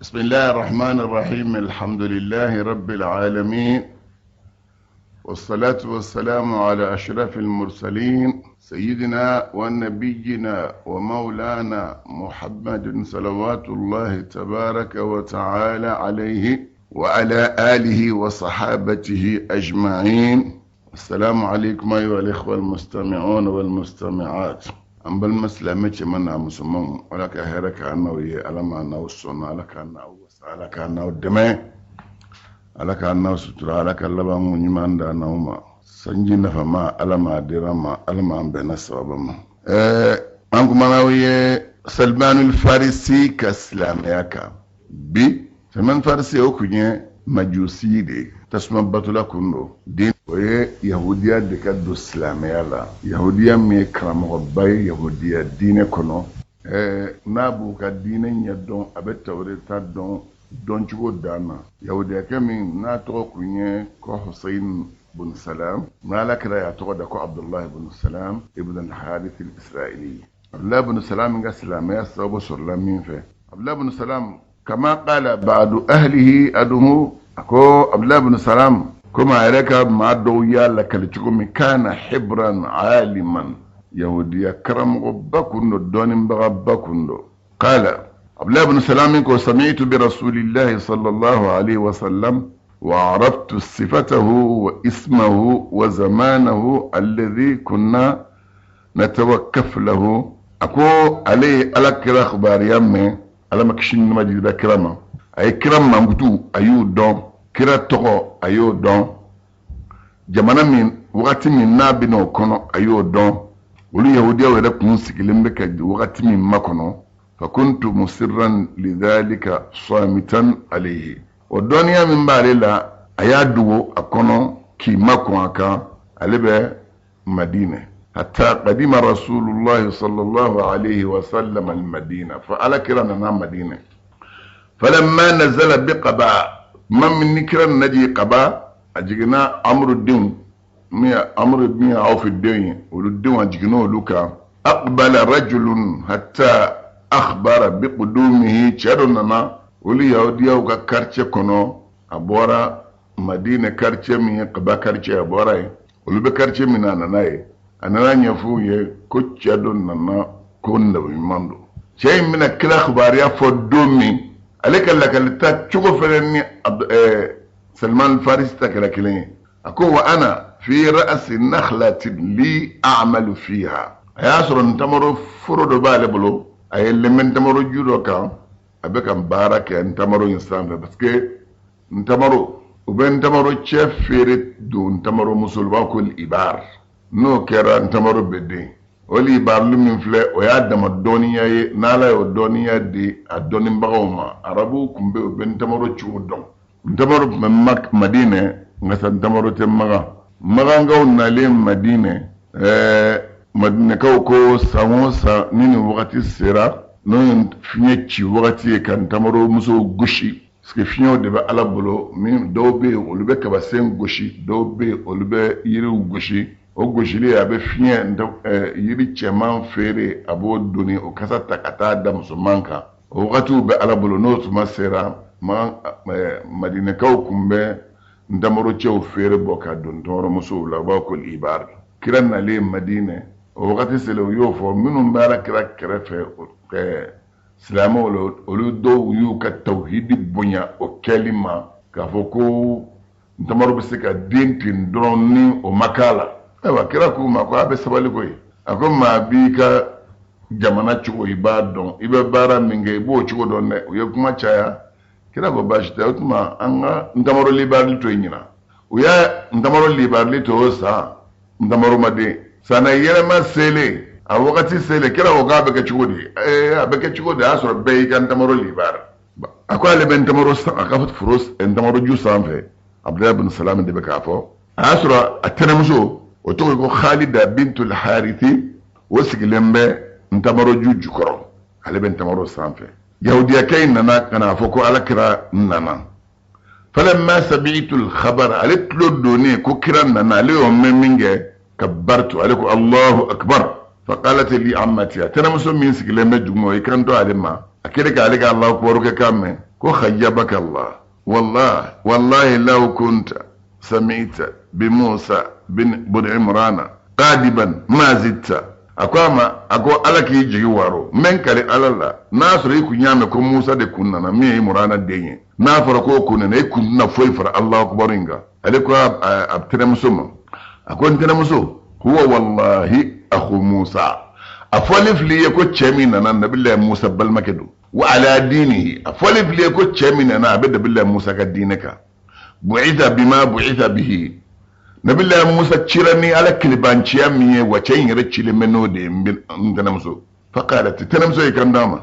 بسم الله الرحمن الرحيم. الحمد لله رب العالمين، والصلاة والسلام على أشرف المرسلين سيدنا ونبينا ومولانا محمد صلوات الله تبارك وتعالى عليه وعلى آله وصحابته أجمعين. السلام عليكم أيها الإخوة المستمعون والمستمعات. أم بالمسلمة منا مسلمون ولك هرك عنا ويا ألم عنا والصنع لك عنا وسالك عنا والدماء لك عنا وسترا لك اللبا منيمان دانا وما سنجينا فما ألم عديرما ألم عن بين السبب أنكم أنا ويا سلمان الفارسي كسلام ياك بي سلمان الفارسي أوكنيه مجوسي دي تسمى بطلا كنو دين ويه يهودية دكاد الإسلامية لا يهودية مي كرام غباي يهودية دين كنو نابو كدين يدون أبت توريتا دون شو دانا يهودية كمين ناتو كنيه كو حسين بن سلام مالك لا يعتقد كو عبد الله بن سلام ابن الحارث الإسرائيلي. عبد الله بن سلام من الإسلامية سوى سلامين فيه. عبد الله بن سلام كما قال بعض أهله أدمو أكو عبد الله بن سلام كما عليك ما دويا لك كان حبرا عالما يهوديا كرم غبكن دون بغبكن. قال عبد الله بن سلام كو سمعت برسول الله صلى الله عليه وسلم وعرفت صفته واسمه وزمانه الذي كنا نتوقف له. أكو عليه ألك أخبار يمي على مكشين مجد كرامة أي كرامة مبتو أيو دون كرا تغو أيو دون جمانا من وقت من نابنو كنو أيو دون ولو يهودية ويدك نسك لنبك وقت من ما كنو فكنت مصرا لذلك صامتا عليه. والدنيا من بالله أيادو أكونو كي ماكو أكا ألبه مدينة حتى قدم رسول الله صلى الله عليه وسلم المدينة فعلى كرانا مدينة. فلما نزل بقباء من نكرا نجي قباء أجينا أمر الدين أمر الدين أو في الدين والدين أجينا لوكا أقبل رجل حتى أخبر بقدومه شرنا ولي يهوديا وكارتش كنو أبورا مدينة كارتش من قباء كارتش أبورا ولو بكارتش من أنا anana nyafu ye ko chado nana ko ndaw mando cey mina kila xabar ya fo domi aleka lakalta chugo feleni Salman al-Farisi takala kilin ako wa ana fi ra's nakhlati li a'malu fiha ayasro ntamaro furodo bale bolo ay lemen tamaro judo kan abeka baraka ntamaro insan parce que ntamaro uben tamaro chef fere do ntamaro musulba ko ibar no kera ntamaro bede oli barlu min fle o ya dama doniya ye nala yo doniya de a donin bagawma arabu kumbe o ben tamaro chudon ntamaro mak madine ngasa ntamaro te maga ngaw na le madine madine ko samosa nini wakati sera no finye ci wakati kan tamaro muso gushi parce que finyo de ba alabolo min dobe o lube ka ba sen gushi dobe o lube yiru gushi o gojili abe fiye yiri cɛman feere a b'o doni o kasa ta ka taa da musoman kan o wagatiw bɛ ala bolo n'o tuma sera madinɛkaw kun bɛ ntamaro cɛw feere bɔ ka don tɔɔrɔmusow la u b'a ko libar kira nalen madinɛ o wagati selen u y'o fɔ minnu bɛ ala kira kɛrɛfɛ silamɛw la olu dɔw y'u ka tawhidi bonya o kɛli ma k'a fɔ ko ntamaro bɛ se ka den ten dɔrɔn ni o ma k'a la. Ewa kira kuma ko abe sabali koy ako ma bi ka jamana chugo ibadon ibe bara minge bo chugo don ne uye kuma chaya kira go bashita utuma anga ndamaro libarli to nyina uya ndamaro libarli to sa ndamaro made sana yere ma sele a wakati sele kira go ga be ka chugo di abe ka chugo da so be ka ndamaro libar ako ale ben ndamaro sa akafat furus ndamaro ju sanfe Abdullah ibn Salam de be ka fo asura atenemuso وتقول خالدة بنت الحارث وسكلمبه انتمرو جوجو كرو على بنت مرو سانفه يهوديا كاين نانا كان فوكو على كرا نانا فلما سمعت الخبر قالت له دوني كوكرا نانا اليوم منجه كبرت عليكم الله اكبر فقالت لي عمتي ترى مسلم من سكلمبه جمو يكرنتو على ما akirika alika Allah kuwaruke kame وخيبك الله والله لو كنت سمعت بموسى بن عمران قادبا ما زدت ako ala ki jigi waro men kale ala la na soro ku nyame ko Musa de kunna na mi Imrana denye na fara ko kunna ne kunna foi fara Allahu akbar inga ale ko abtire musuma ako ntire muso huwa wallahi akhu Musa afolif li ko chemina nan nabillahi Musa bal makedu wa ala dinihi afolif li ko chemina na abda billahi Musa ka dinaka bu'itha bima bu'itha bihi nabillahi Musa cirani ala kilibanciya miye wace yin ricile meno de ndanamso faqalat tanamso ikandama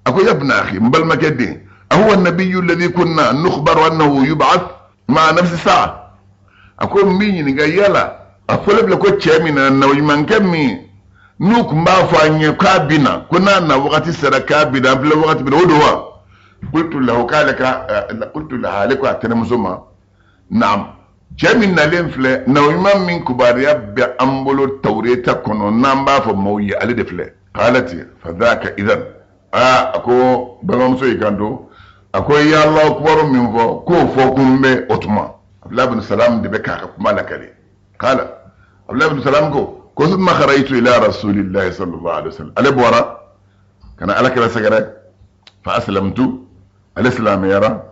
ako ibn akhi mbal makedi huwa an-nabiyyu alladhi kunna nukhbaru annahu yub'ath ma nafsi sa'a ako minyi ni gayala afolebla ko chemina na wiman kami nuk mba fanye kabina kuna na wakati sara kabina bila wakati bila udwa qultu lahu qultu laha laka tanamso ma na'am Jamin na lenfle na imam min kubariya bi ambolo tawreta kono namba fo mawyi ali defle qalati fadhaka idhan ako balon so ikando ako ya Allah akbar min fo kumbe otuma Abdullah ibn Salam de beka kuma lakale qala Abdullah ibn Salam ko thumma kharaytu ila rasulillahi sallallahu alaihi wasallam ale bora kana alakala sagara fa aslamtu al-islam yara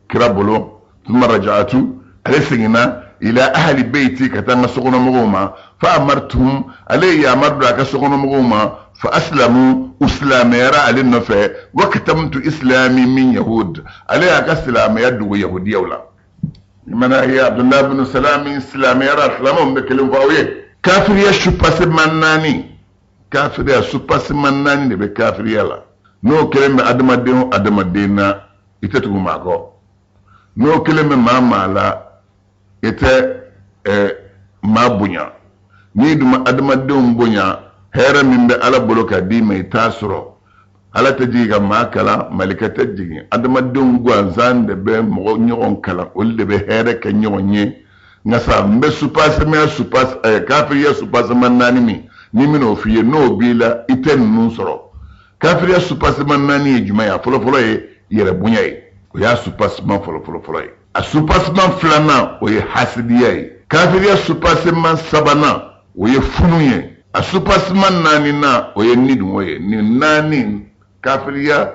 kirabulu thumma raja'tu alesingina ila ahli baiti katanga sokono muguma fa amartum alayhi amardu ka sokono muguma fa aslamu uslamera alinafa wa katamtu islami min yahud alayhi ka islami yadu yahudi wala mana hiya Abdullah ibn Salam islamera islamu bekelim fawiye kafir ya shupase manani ne be kafir yala no keleme adamadena itetu mako no keleme mamala ite mabunya ni duma adamadenw bonya hera min be ala boloka di mai tasro ala ta jiga makala malikata jigi adamadenw gwanzan de be mo nyon kala ol de be hera ka nyonye ngasa mbe supas kafiriya supas manani mi ni mino fiye no bila iten nun soro kafiriya supas manani juma ya folo yere bunya yi ya supas man folo yi a supasman filana o ye hasidiya ye kafiriya supasman sabana o ye funu ye a supasman nanina o ye nidungo ye ni nani kafiriya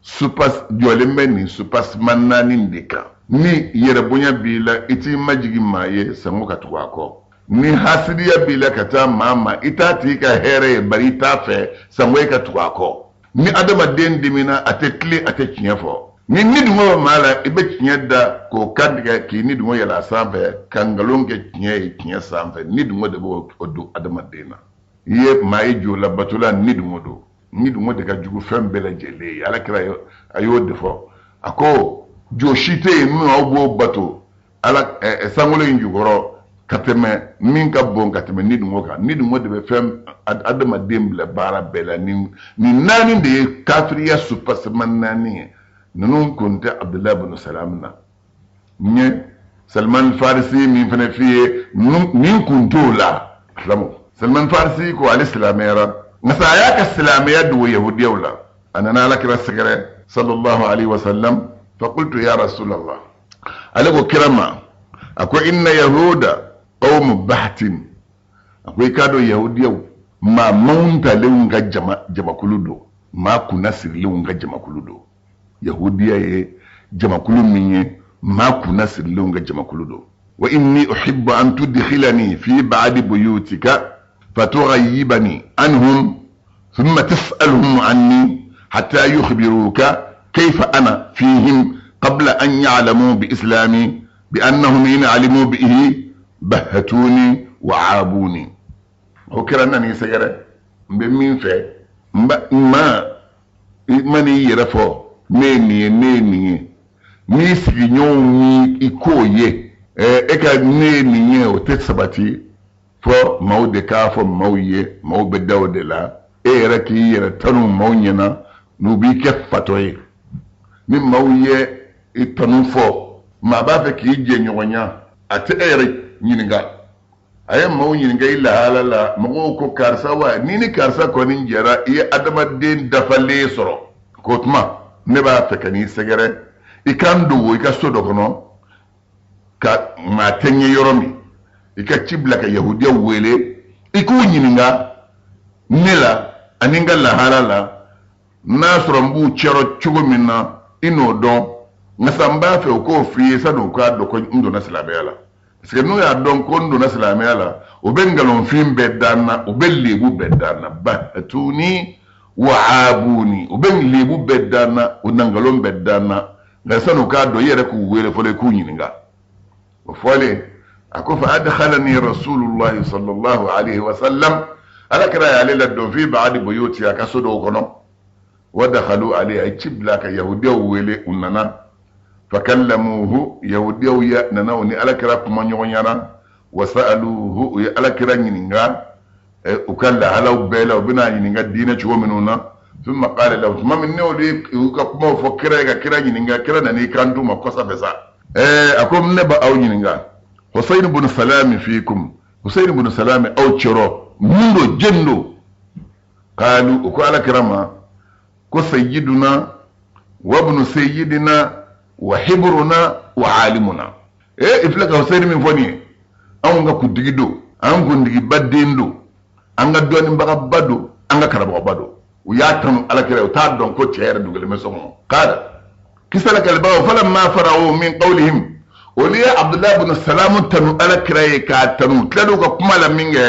supas jɔlen bɛ nin supasman nani de kan ni yɛrɛbonya b'i la i t'i majigi maa ye sango ka tugu a kɔ ni hasidiya b'i la ka taa maa ma i t'a tigi ka hɛrɛ ye bari i t'a fɛ sango e ka tugu a kɔ ni adamaden dimina a tɛ tile a tɛ tiɲɛ fɔ ni nidungo mala ibe tiɲɛ da ko kandiga ki nidungo yala sanfɛ ka ngalon kɛ tiɲɛ ye tiɲɛ sanfɛ nidungo de b'o don adamaden na i ye maa ye jo la batula nidungo de ka jugu fɛn bɛɛ lajɛlen ye ala kira a y'o de fɔ a ko jo si tɛ yen minnu aw b'o bato ala sankolo in jukɔrɔ ka tɛmɛ min ka bon ka tɛmɛ nidungo kan nidungo de bɛ fɛn adamaden bila baara bɛɛ la nin naani de ye kafiriya supasiman naani ye ninnu kun tɛ Abdullah ibn Salam na nye Salman Farisi min fana fi ye min kun t'o la islamu Salman Farisi ko ale silamɛyara nka a y'a ka silamɛya dogo yahudiyaw la a nana ala kira sɛgɛrɛ sallallahu alaihi wasallam fa qultu ya rasulallah ale ko kira ma a ko inna yahuda qawmu bahtin a ko i k'a dɔn yahudiyaw maa mawuntalen ka jamakulu do maa kunna sirilenw ka jamakulu do yahudiya ye jamakulu min ye maa kunna sirilenw ka jamakulu do wa inni uhibbu an tudkhilani fi ba'di buyutika فتغيبني عنهم ثم تسألهم عني حتى يخبروك كيف أنا فيهم قبل أن يعلموا بإسلامي بأنهم إن علموا به بهتوني وعابوني وكرنني سيرة بمين في ما mani يرفو نيني نيسي نيوني إكوية إكا نيني وتسبتي fo maw de ka fo maw ye maw be dawde la e yɛrɛ k'i yɛrɛ tanu maw ɲɛna n'u b'i kɛ fatɔ ye ni maw ye i tanu fɔ maa b'a fɛ k'i jɛ ɲɔgɔnya a tɛ e yɛrɛ ɲininka a ye maw ɲininka i lahala la mɔgɔw ko karisa wa ni karisa kɔni jɛra i ye adamaden dafalen sɔrɔ k'o tuma ne b'a fɛ ka n'i sɛgɛrɛ ikando ika sodo kono ka ma tenye yoromi ika cibla ka yahudiya wele iku nyininga nela aninga la halala nasro mbu chero chugo minna ino don ngasamba fe ko fi sadu ka do ko ndo na silamela parce que no ya don ko ndo na silamela o bengalon fim bedana o bellebu bedana batuni wa abuni o ben lebu bedana o nangalon bedana ngasanu ka do yere ku wele fole ku nyininga o fole akofa adkhalani rasulullah sallallahu alaihi wasallam ala kira ya lela do fi ba'd buyuti ya kasodo kono ودخلوا عليه اجبلك يهوديا ويلي اننا فكلموه يهوديا نناوني على كراك ما نيونيانا وسالوه على كرا نينغا وكان على بيلا وبنا نينغا دينا تشو منونا ثم قال له ما من نولي كما فكرا كرا نينغا كرا نني كاندو ما كوسا فسا اكم نبا او نينغا حسين بن سلام فيكم حسين بن سلام او تشرو مندو جندو قالوا وكالا كرما ko sayyiduna wa ibn sayyidina wa hibruna wa alimuna iflaka Hussein min foni an ga kudigido an gundigi baddendo an ga doni mbaga bado an ga karabo bado ya tan alakira ta don ko tiyar dugal mesomo qala kisala kalba falamma fara'u min qawlihim waliya abdullah ibn salam tanu alakira ka tanu tlado ka kuma la minge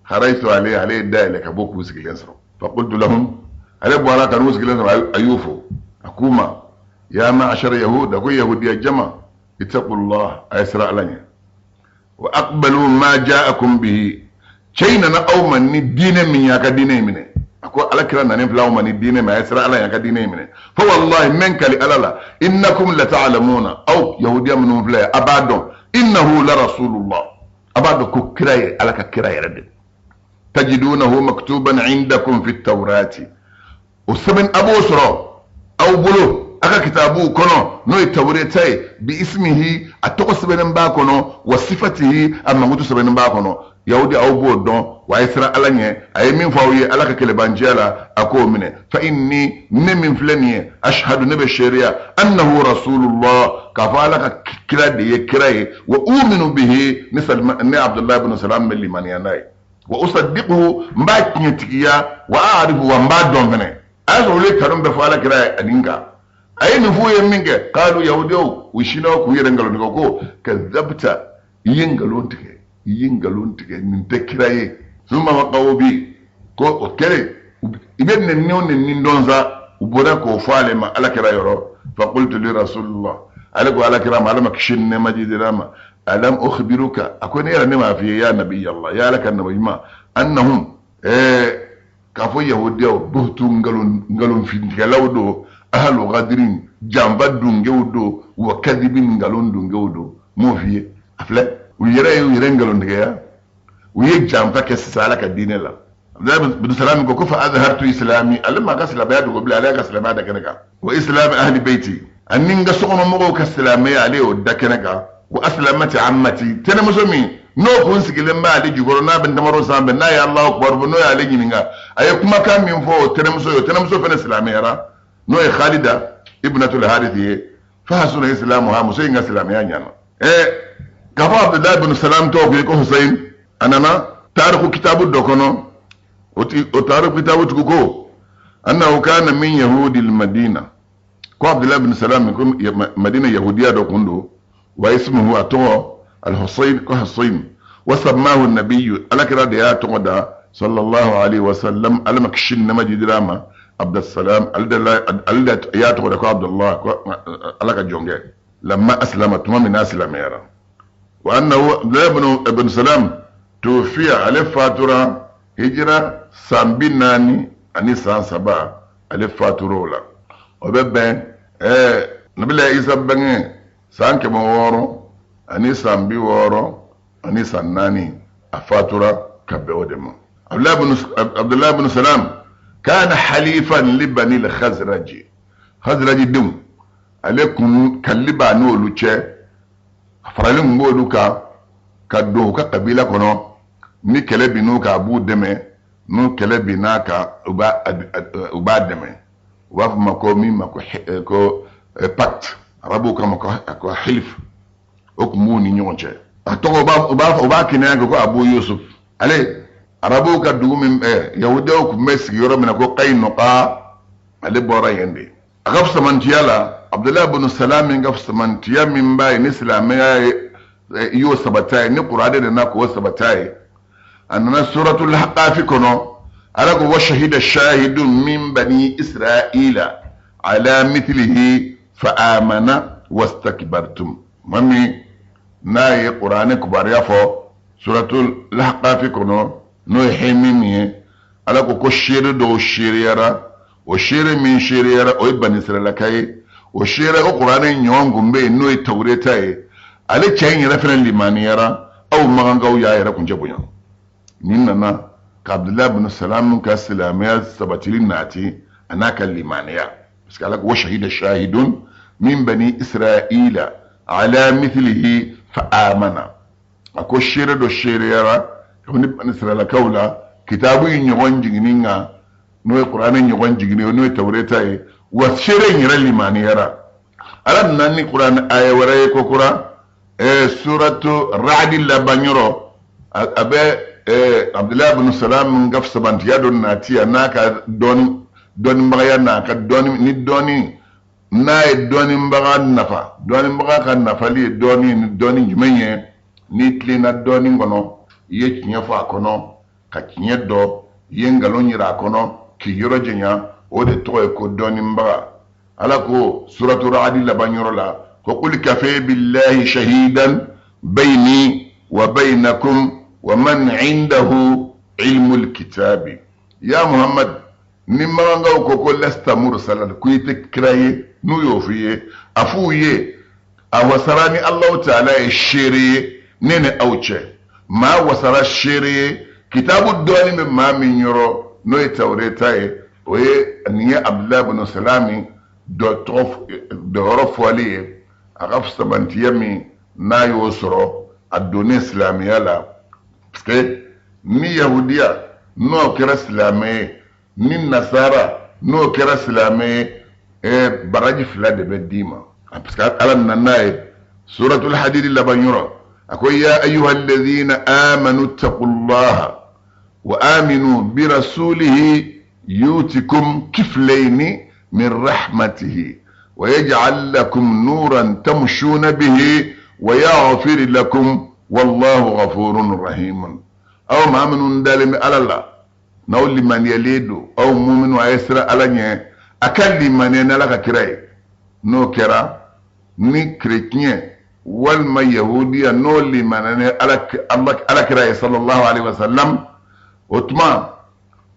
haraitu alayhi daila ka boku sigilen saro fa qultu lahum ale bwala kan muskilin ayufo akuma ya ma'ashar yahud ko yahudiya jama ittaqullah aysra alanya wa aqbalu ma ja'akum bihi chayna na awman ni dine min ya ka dine mine ako alakira na ne flaw man ni dine ma aysra alanya ka dine mine fa wallahi men kali alala innakum la ta'lamuna aw yahudiya min fla abadon innahu la rasulullah abado ko kiraye alaka kiraye rade tajidunahu maktuban indakum fi at-taurati وسمن أبو سرو أو بلو أكا كتابو كنو نو التوريتاي باسمه أتوقع سبنن باكونو وصفته أما موتو سبنن باكونو يهودي أو بودون وإسراء ألانيه أي من فاوية ألاك كالبانجيلا أكو منه فإني من فلانيه أشهد نبي الشريعة أنه رسول الله كفالك كرادي كراي وأؤمن به مثل عبد الله بن سلام من لمانياناي وأصدقه مباكي تكيا وأعرفه ومبادون منه aso le karum be fala kira adinga ay mi fuye minge qalu yahudu wishino ku yere ngalo ndiko ko kazabta yingalo ntike min tekiraye summa waqawbi ko o kere iben ne nonne nin donza ubora ko fale ma ala kira yoro fa qultu li rasulullah alako ala kira ma alama kishin ne majidirama alam ukhbiruka akoni yara ne ma fi ya nabiy allah ya laka nabiy ma annahum kafo yahudiya buhtu ngalon findiga lawdo ahlu ghadrin jamba dungewdo wa kadhibin ngalon dungewdo mo fiye afle uyere ngalon diga ya uye jamba ke sala ka dinela bin salam ko fa azhartu islami alamma ka salama ya bila alaka salama da kanaka wa islam ahli baiti anninga sokono mo ka salama ya ale da kanaka wa aslamati ammati tana musomi no kun sigilen ba ali jugoro na ben tamaro sambe na ya allah akbar no ya ali nyinga ay kuma kam min fo tenemso fene islamiyara no e khalida ibnatul harith fa hasuna islamuha muso inga islamiyya nyana kafa abdullah ibn salam to ko husayn anana tarikhu kitabu dokono o tarikhu kitabu tuko annahu kana min yahudi al madina ko abdullah ibn salam ko madina yahudiya dokundo wa ismuhu ato الحصين كحصين وسماه النبي على كده يا تقدا صلى الله عليه وسلم على مكشن مجد دراما عبد السلام على يا تقدا عبد الله على كجونجه لما اسلمت من اسلم يرى وانه ابن سلام توفي على فاتوره هجره سامبيناني اني سان سبا على فاتوره لا وببن نبي عيسى بن سان كمورو ani sambi woro ani sannani afatura kabbe odemo abdullah ibn salam kana halifan li bani al-khazraj dum alaikum kalliba no luche faralin ngodu ka do ka kabila kono ni kele binu ka abu deme no kele binaka uba deme wa mako mi mako ko pacte arabu kama ko hilf okmuni nyonche atoko oba kinanga ko Abu Yusuf ale arabu ka dugum yahudaw ku mesgi yoro mina ko qaynuqa ale bora yende agaf samantiyala Abdullah ibn Salam ngaf samantiya min bay ni islamaya yo sabatay ni qur'ade da na ko sabatay anna suratul haqaf kono ala ko washahida shahidun min bani isra'ila ala mithlihi fa amana wastakbartum mami nayi qur'ane kubar ya fo suratul haqaf kono no hemimi ala ko shiri do shiriyara o shiri min shiriyara o bani isra'ila kai o shiri o qur'ane nyongumbe no tawreta e ale chayin referent limaniyara aw magangaw ya yara kunje bunya ninna ka Abdullah ibn Salam ka salamiya sabatilin nati anaka limaniya parce ala ko shahida shahidun min bani isra'ila ala mithlihi fa amana ako shire do shire yara woni bani isra'ila kaula kitabu nyogon jigninga no qur'ani nyogon jigni no tawreta e wa shire nyira limaniyara ala nanni qur'an aya wara ko qur'an suratu Ra'd labanyoro abe Abdullah ibn Salam ngaf sabantiya don natiya naka don mbagaya naka don ni doni nay doni mbaga nafa doni mbaga kan nafa li doni jumenye ni tlina doni ngono ye kinyafa kono ka kinyedo yengalo nyira kono ki yoro jenya o de to ko doni mbaga ala ko suratu Ra'd labanyoro la ko qul kafa billahi shahidan bayni wa baynakum ومن عنده علم الكتاب يا محمد نما غاو كوكو لست مرسلا كويت كراي نو يوفيه افويه اوسراني الله تعالى الشيري نين اوچه ما وسر الشيري كتاب الدوني مما من يرو نو التوريتاي وي ني عبد الله بن سلام دو رفولي اغف سبنتيمي نا يوسرو الدوني اسلامي لا parce que ni yahudiya no kera silame ni nasara no kera silame baraji fila de be dima parce que ala nanaye suratul hadid labanyura akoy ya ayyuhal ladhina amanu taqullaha wa aminu bi rasulihi yutikum kiflayni min rahmatihi wa yaj'al lakum nuran tamshuna bihi wa yaghfir lakum والله غفور رحيم او ما من دالم على الله نقول لمن يليدو او مؤمن ويسرى على ني اكل لمن ينالك كراي نو كرا ني كريتين والما يهوديا نو لمن على كراي صلى الله عليه وسلم وتما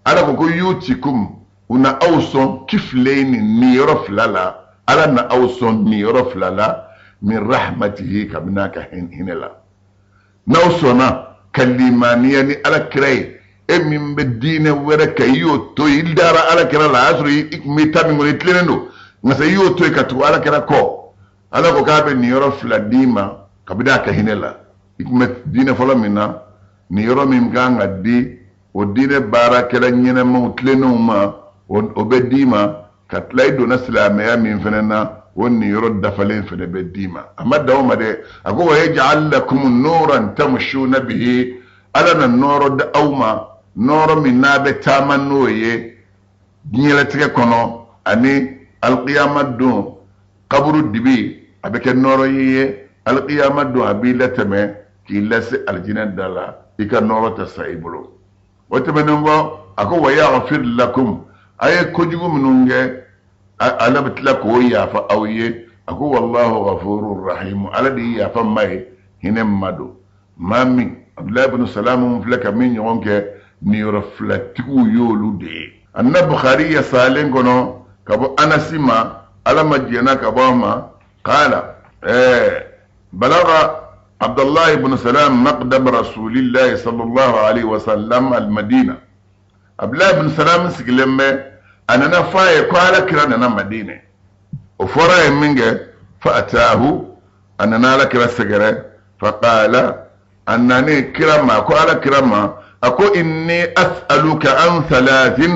على كو يوتيكم una اوصون كفلين نيرف لالا على نا اوصون نيرف لالا من رحمته كبناك هنا nawsona kalimaniya ni ala kirai min be dine wera kayo to ildara ala kira la asri ikmita min ngoni tlenendo ngasa yo to ikatu ala kira ko ala ko kabe ni yoro fladima kabida ka hinela ikmet dine folo mina ni yoro min ganga di o dine bara kala nyene mo tleno ma o be dima katlaido na islamaya min fenena woni yoro dafalen fene be dima amma dawma de ago wa yaj'al lakum nuran tamshuna bihi alana noro da awma noro min nabe tamanno ye nyela tike kono ani alqiyamah do qabru dibi abeke noro ye alqiyamah do abila tame ki lase aljinan dala ika noro ta saibulo wotebengo ago wa yaghfir lakum ay kojugu mununge ala bitlak woya fa awye aku wallahu ghafurur rahim ala di ya fa mai hinem madu mami Abdullah ibn Salam flaka min yonke ni reflatiku yolu de anna Bukhari ya salen kono kabo anasima ala majena kabama qala balagha Abdullah ibn Salam maqdam rasulillah sallallahu alaihi wasallam al-Madina Abdullah ibn Salam sikilemme أنا فاي قال كرا أنا مدينة وفرا منجة فأتاه أنا لك السجرة فقال أنني كرما قال كرما أقول إني أسألك عن ثلاث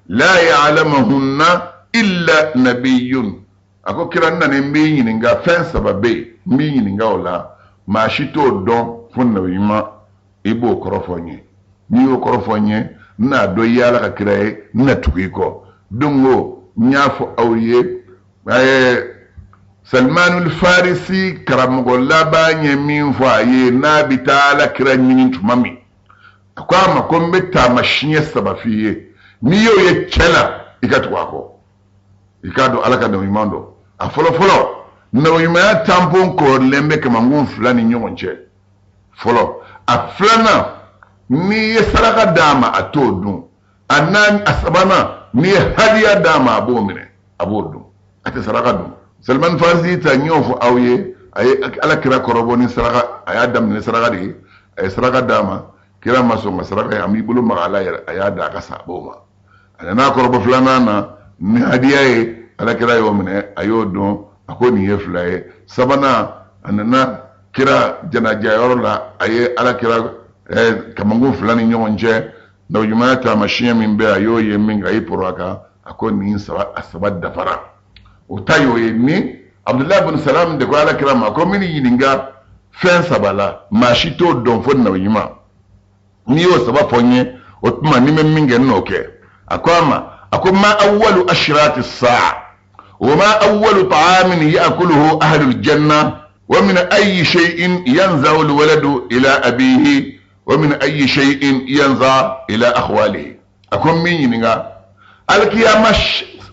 لا يعلمهن إلا نبي ako kira nane mbi nyininga fen sababe mbi nyininga ola ma shito don funna wima ibo korofonye ni o korofonye na do yala ka kiraye na tukiko dungo nyafo awye Salmanul Farisi karamugo labanye min faye na bitala kira nyinin tumami akwa makombe ta mashinye sabafiye ni yo ye chela ikatwako ikado alaka da imando a folo na wima tampon ko lembe kama ngun fulani nyonche folo a flana ni saraka dama atodun anan asabana ni hadiya dama abomine abodun ate saraka dun Salman Farisi ta nyofu awye ay ala kira korobo ni saraka aya dam ni saraka de ay saraka dama kira maso masaraka ami bulu magala aya da ka saboma ana korobo flana na ni hadiya e ala kira yo mine ayodun akoni ye flaye sabana anana kira janaja yorola aye ala kira kamangu fulani nyonje na ujumata mashia mimbe ayo ye minga iporaka akoni asabad dafara utayo ye ni Abdullah ibn Salam de ko ala kira ma ko mini yininga fen sabala mashito don fon na yima ni yo saba fonye otuma ni minge noke akoma awwalu ashrati as-sa'a وما أول طعام يأكله أهل الجنة ومن أي شيء ينزع الولد إلى أبيه ومن أي شيء ينزع إلى أخواله أكون مين ينغا الكيامة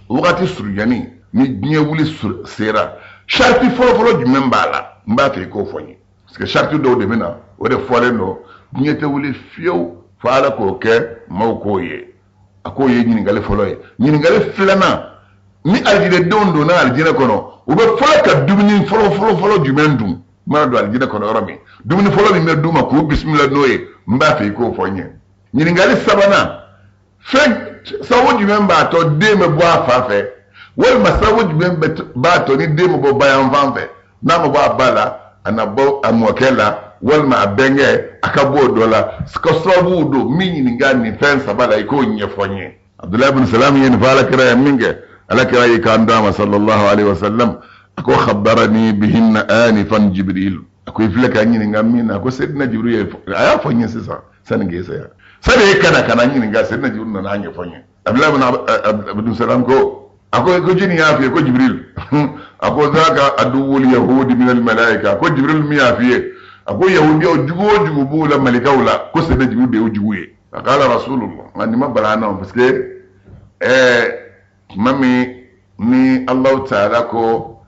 وقت السرجاني نجني ولي سيرا شرطي فلو جمن بالا مباتي كوفوني سك شرطي دو دمنا ودي فولنو نيته ولي فيو فالا كوكي موكوي أكوي نينغالي فلوي نينغالي فلنا ni aljine dondo na aljine kono ube fola ka dumini folo jumendum mara do aljine kono rami dumini folo mi meduma ko bismillah noye mbafe ko fonye nyini ngali sabana fen sawo jumemba to deme bo afafe wal masawo jumemba ba to ni deme bo bayan vanfe na mo ba bala anabo amokela wal ma benge akabo dola sko sobu do minyi ngani fen sabala iko nyefonye Abdullah ibn Salam yen fala kira minge لك رأي كان دام صلى الله عليه وسلم أكو خبرني بهن آنفا جبريل أكو يفلك أني نغمين أكو سيدنا جبريل أيا فني سيسا سنجي سيا سنجي كان أني نغا سيدنا جبريل نانجي فني أبلا بن سلام كو أكو جيني يافي أكو جبريل أكو ذاك أدو اليهود من الملائكة أكو جبريل ميافي أكو يهودي أجو بولا ملكا ولا كو سيدنا جبريل أجوه فقال رسول الله أني ما بلانا بس mami ni Allah ta'ala ko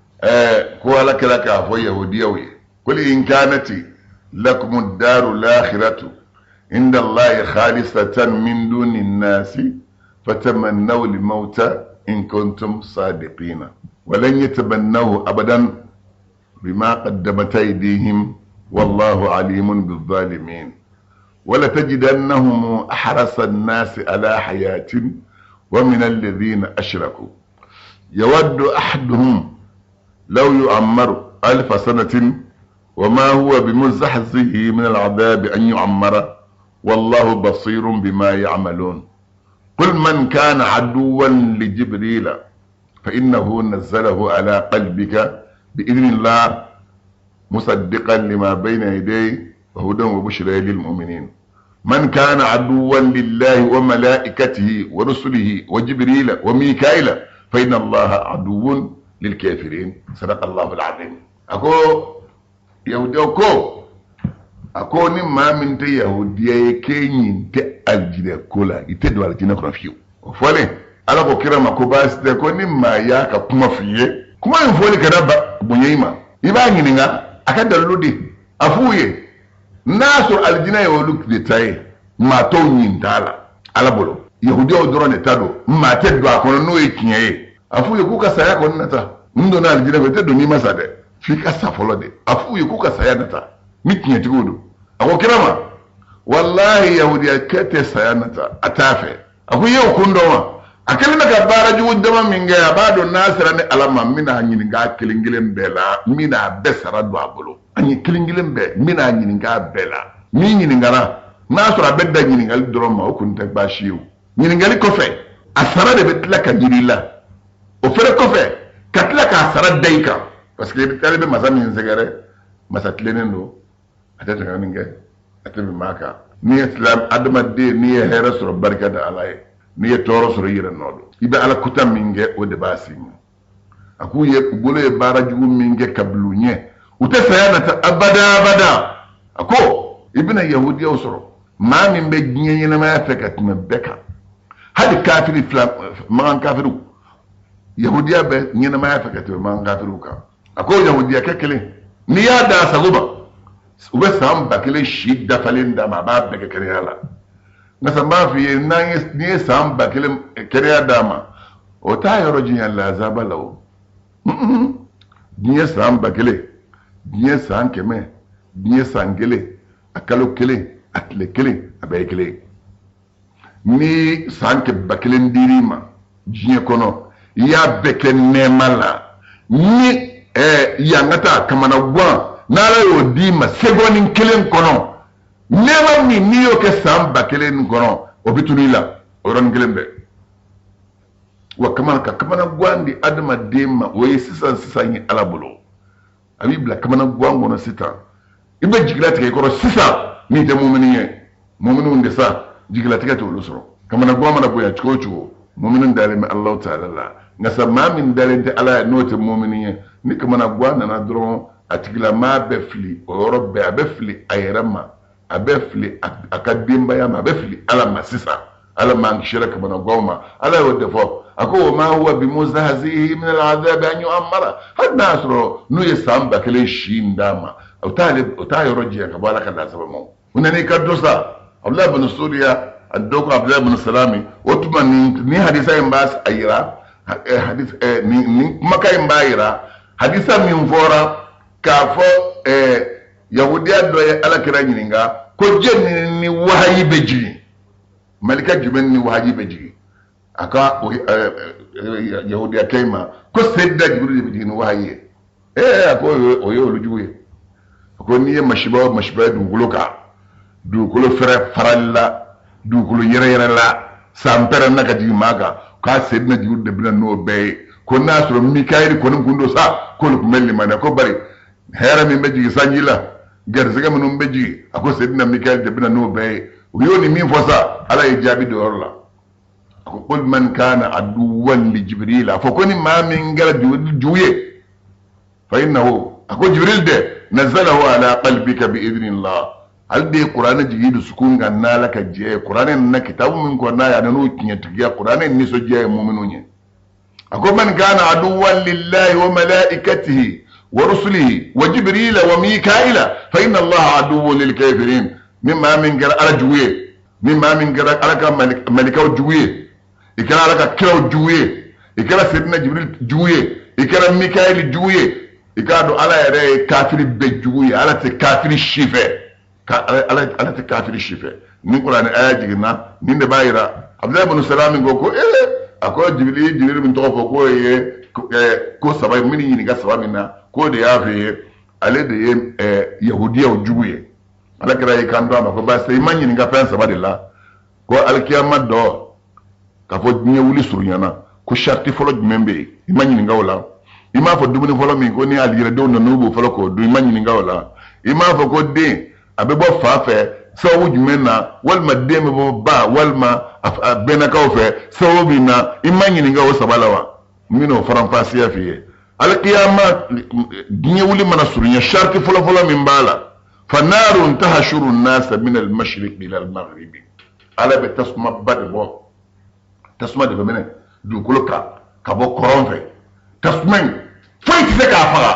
alaka laka fo yahudiyawi kul in kanati lakum ad-daru al-akhiratu inda Allah khalisatan min duni an-nasi fatamannaw al-mauta in kuntum sadiqin wa lan yatabannahu abadan bima qaddamat aydihim wallahu alimun bil-zalimin wa la tajidannahum ahrasa an-nasi ala hayatin ومن الذين أشركوا يود أحدهم لو يعمر 1000 سنة وما هو بمزحزحه من العذاب أن يعمر والله بصير بما يعملون قل من كان عدوا لجبريل فإنه نزله على قلبك بإذن الله مصدقا لما بين يديه وهدى وبشرى للمؤمنين من كان عدوا لله وملائكته ورسله وجبريل وميكائيل فإن الله عدو للكافرين صدق الله العظيم أكو يهودي أكو نما من تي يهودي كيني تي الجنة كولا يتدو الجنة كنا فيو وفولي ألا كو كرام أكو باس تي أكو نما ياكا كما فيه كما ينفولي كرابا بنيما يباني نينا أكاد اللودي أفوye naso aljina yoluk de tay ma to nyindala ala bolo yahudi o drone tado ma teddo akono no ekinye afu yekuka saya ko nata ndo na aljina ko teddo ni masade fika safolo de afu yekuka saya nata mikinye tigudu ako kirama wallahi yahudi akete saya nata atafe aku yew kundoma akalina ka baraju dama minga bado nasira ne alama mina nyinga kilingilen bela mina besara do abolo anyi kilingilen be mina nyinga bela mi nyinga na sura bedda nyinga droma okunta bashiu nyinga li kofe asara de betlaka nyirila o fere kofe ka tila k'a sara da i kan parce que i taalen bɛ masa min sɛgɛrɛ masa tilennen don a tɛ tɛmɛ min kɛ a tɛ min maa kan n'i ye adamaden n'i ye hɛrɛ sɔrɔ barika da ala ye n'i ye tɔɔrɔ sɔrɔ i yɛrɛ nɔ don i bɛ ala kuta min kɛ o de b'a s'i ma a k'u ye u bolo ye baara jugu min kɛ ka bila u ɲɛ u tɛ saya nata abada a ko i bɛna yahudiyaw sɔrɔ maa min bɛ diɲɛ ɲɛnamaya fɛ ka tɛmɛ bɛɛ kan hali kafiri magan kafiriw yahudiya bɛ ɲɛnamaya fɛ ka tɛmɛ magan kafiriw kan a ko yahudiya kɛ kelen n'i y'a da a sago ma u bɛ san 1000 si dafalen d'a ma a b'a bɛɛ kɛ kɛnɛya la nka san b'a f'i ye n'i ye san 1000 kɛnɛya d'a ma o t'a yɔrɔ janya lazaba la o diɲɛ san 1000 diɲɛ san 100 diɲɛ san 1 a kalo 1 a tile 1 a bɛɛ ye kelen ni san 100 dir'i ma diɲɛ kɔnɔ i y'a bɛɛ kɛ nɛɛma la ni yankata kamana guan n'ala y'o d'i ma seconde 1 kɔnɔ nɛɛma min n'i y'o kɛ san 1000 kɔnɔ o bɛ tunu i la o yɔrɔnin 1 bɛɛ wa ka kamana guan di adamaden ma o ye sisan ye ala bolo a b'i bila kamana guan kɔnɔ sisan i bɛ jigilatigɛ i kɔrɔ sisan n'i tɛ mumini ye mumininw de sa jigilatigɛ t'olu sɔrɔ kamana guan mana bonya cogo o cogo muminin dalen bɛ Alahu Taala la nka sa maa min dalen tɛ ala ye n'o tɛ mumini ye ni kamana guan nana dɔrɔn a tigilamaa bɛ fili o yɔrɔ bɛɛ a bɛ fili a yɛrɛ ma a bɛ fili a ka denbaya ma a bɛ fili ala ma sisan ala m'an kisi kamana guan ma ala y'o de fɔ a ko wa ma huwa bi muzahzihi min al-'adhabi an yu'ammara hali n'a sɔrɔ n'u ye san 1000 si in d'a ma o t'a yɔrɔ jɛya ka bɔ ala ka lansaba ma o nana ka dɔ sa Abdullah ibn Suriya a dɔw ko Abdullah ibn Salami o tuma ni hadisa in b'a yira ni kumakan in b'a yira hadisa min fɔra k'a fɔ yahudiya dɔ ye alakira ɲininka ko jɛni ni wahayi bɛ jigin malika jumɛn ni wahayi bɛ jigin a ka yahudiya kɛ ma ko Sayyidina Jibril de bɛ jigin ni wahayi ye a ko o ye olu jugu ye a ko n'i ye masiba ye dugukolo kan dugukolo fɛrɛ farali la dugukolo yɛrɛ la san pɛrɛn na ka jigin maa kan k'a Sayyidina Jibril de bɛna n'o bɛɛ ye ko n'a sɔrɔ Mikaeli kɔni kun don sa k'olu kun bɛ limaniya ko bari hɛrɛ min bɛ jigin sanji la garisɛgɛ minnu bɛ jigin a ko Sayyidina Mikaeli de bɛna n'o bɛɛ ye u y'o ni min fɔ sa ala ye jaabi do yɔrɔ la a ko qul man kana aduwwan li Jibril a fɔ ko ni maa min kɛra jugu ye fa innahu a ko Jibril de nazzalahu ala qalbika bi idhnillah hali de kuranɛ jigi dusukun kan n'ala ka jɛ ye kuranɛ nana kitabu min kɔ n'a ye a nan'o tiɲɛtigiya kuranɛ nisɔndiya ye muminun ye a ko man kana aduwwan lillahi wa malaikatihi wa rusulihi wa jibrila wa mikaila fa inna allaha aduwwun lil kafirin min maa min kɛra ala jugu ye min maa min kɛra ala ka malikaw jugu ye i kɛra ala ka kiraw jugu ye i kɛra Sayyidina Jibril jugu ye i kɛra Mikaeli jugu ye i k'a dɔn ala yɛrɛ ye kafiri bɛɛ jugu ye ala tɛ kafiri si fɛ ala tɛ kafiri si fɛ ni kuranɛ aya jiginna nin de b'a yira Abdullah ibn Salami ko a ko Jibril min tɔgɔ fɔ k'o ye ko saba min ɲininka saba min na k'o de y'a fɛ ye ale de ye yahudiyaw jugu ye ala kɛra y'i kan to a ma ko basi i ma ɲininka fɛn saba de la ko alikiyama dɔ k'a fɔ diɲɛ wuli surunyana ko sharti fɔlɔ jumɛn bɛ yen i ma ɲininka o la i m'a fɔ dumuni fɔlɔ min ko ni alijɛrɛdenw nana n'u b'o fɔlɔ k'o dun i ma ɲininka o la i m'a fɔ ko den a bɛ bɔ fa fɛ sababu jumɛn na walima den bɛ bɔ ba walima a bɛnnakaw fɛ sababu min na i ma ɲininka o saba la wa n bɛna o faranfasiya f'i ye alikiyama diɲɛ wuli mana surunya sharti fɔlɔ min b'a la fa narun tahashuru nasa min al-mashriq ila al-maghrib ala bɛ tasuma ba de bɔ tasuma de bɛ minɛ dugukolo ka bɔ kɔrɔn fɛ tasuma in foyi tɛ se k'a faga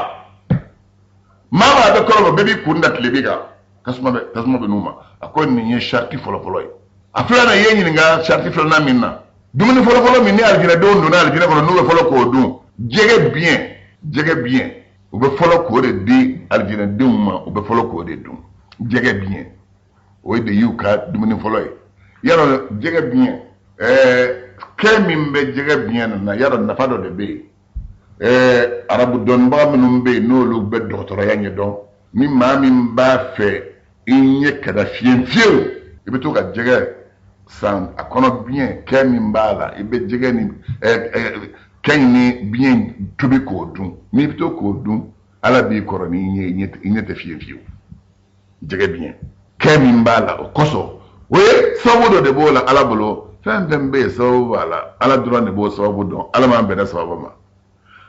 maa maa bɛ kɔrɔn fɛ bɛɛ b'i kun da tile bi kan tasuma bɛ n'u ma a ko nin ye sharti fɔlɔ ye a filanan i ye ɲininka sharti filanan min na dumuni fɔlɔ min ni alijinɛdenw donna alijinɛ kɔnɔ n'u bɛ fɔlɔ k'o dun jɛgɛ biyɛn u bɛ fɔlɔ k'o de di alijinɛdenw ma u bɛ fɔlɔ k'o de dun jɛgɛ biyɛn o de y'u ka dumuni fɔlɔ ye yarɔ jɛgɛ biyɛn kɛ min bɛ jɛgɛ biyɛn na yarɔ nafa dɔ de bɛ yen arabu dɔnnibaga minnu bɛ yen n'olu bɛ dɔgɔtɔrɔya ɲɛdɔn ni maa min b'a fɛ i ɲɛ ka da fiyewu i bɛ to ka jɛgɛ san a kɔnɔ biyɛn kɛ min b'a la i bɛ jɛgɛ ni kenni bien tubi ko dun ni bito ko dun ala bi koroni ni te fiu jege bien kemi mbala o koso we sabudo de bola ala bolo fem be so wala ala duran de bo so budon ala man be na so ma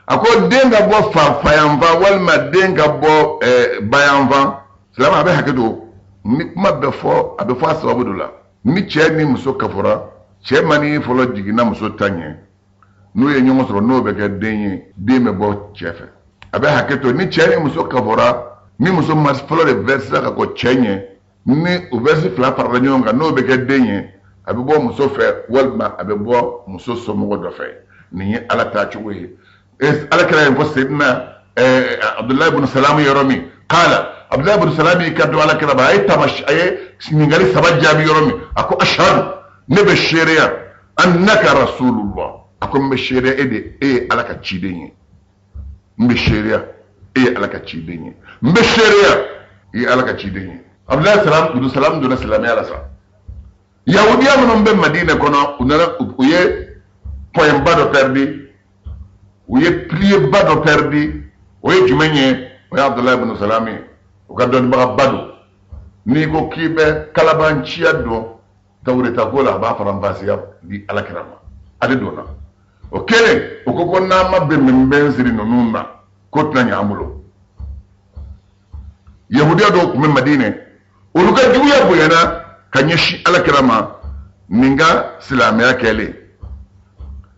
ako denga bo fayamva walma denga bo bayamva salama be hakedo mi kuma be fo abe fo sabudo la mi che ni muso kafura che mani folo jigina muso tanye no ye nyongo soro no be ke denye de me bo chefe abe haketo ni che ni muso kafura ni muso mas folo de verse ka ko chenye ni o verse fla par nyonga no be ke denye abe bo muso fe walma abe bo muso so mo do fe ni ala ta chuwe es ala kala en sidna Abdullah ibn Salam yoromi qala Abdullah ibn Salam kadu ala kala ba ay tamash ay singali sabajja bi yoromi ako ashhadu nabi sharia annaka rasulullah ako mbe sharia ede ala ka chidenye mbe sharia ala ka chidenye mbe sharia ala ka chidenye Abdullah ibn Salam dona salam ya sa yahudiya mun be Madina kono unana uye point bas de perdi uye plié bas de perdi oye jumenye oye Abdullah ibn Salami o ka don ba badu ni ko kibe kalabanchiya do tawreta ko la ba faram basiya di alakrama ade dona o kele o ko na ma be membe siri no nunna ko tanya amulo yahudiya do ko Madina o lu ka juya boyana kanyeshi alakrama ninga silamiya kele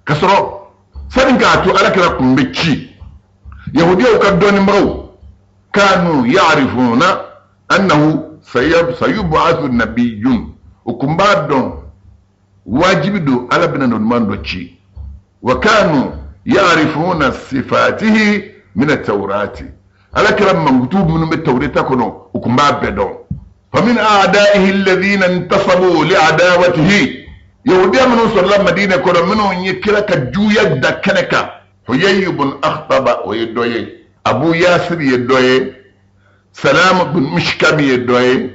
kasoro sadin ka to alakira kumbe ci yahudiya ka doni mraw kanu ya'rifuna annahu sayub'athu nabiyyun ukumba don wajibido ala binan mando ci wa kanu ya'rifuna sifatihi min at-taurati alakira mangutub min at-taurata kono ukumba bedon famin a'da'ihi alladhina intasabu li'adawatihi yahudiya minu sallam Madina kono minu yekira ka juya da kanaka Huyay ibn Akhtab o yedoye Abu Yasir yedoye Salam ibn Mishkam yedoye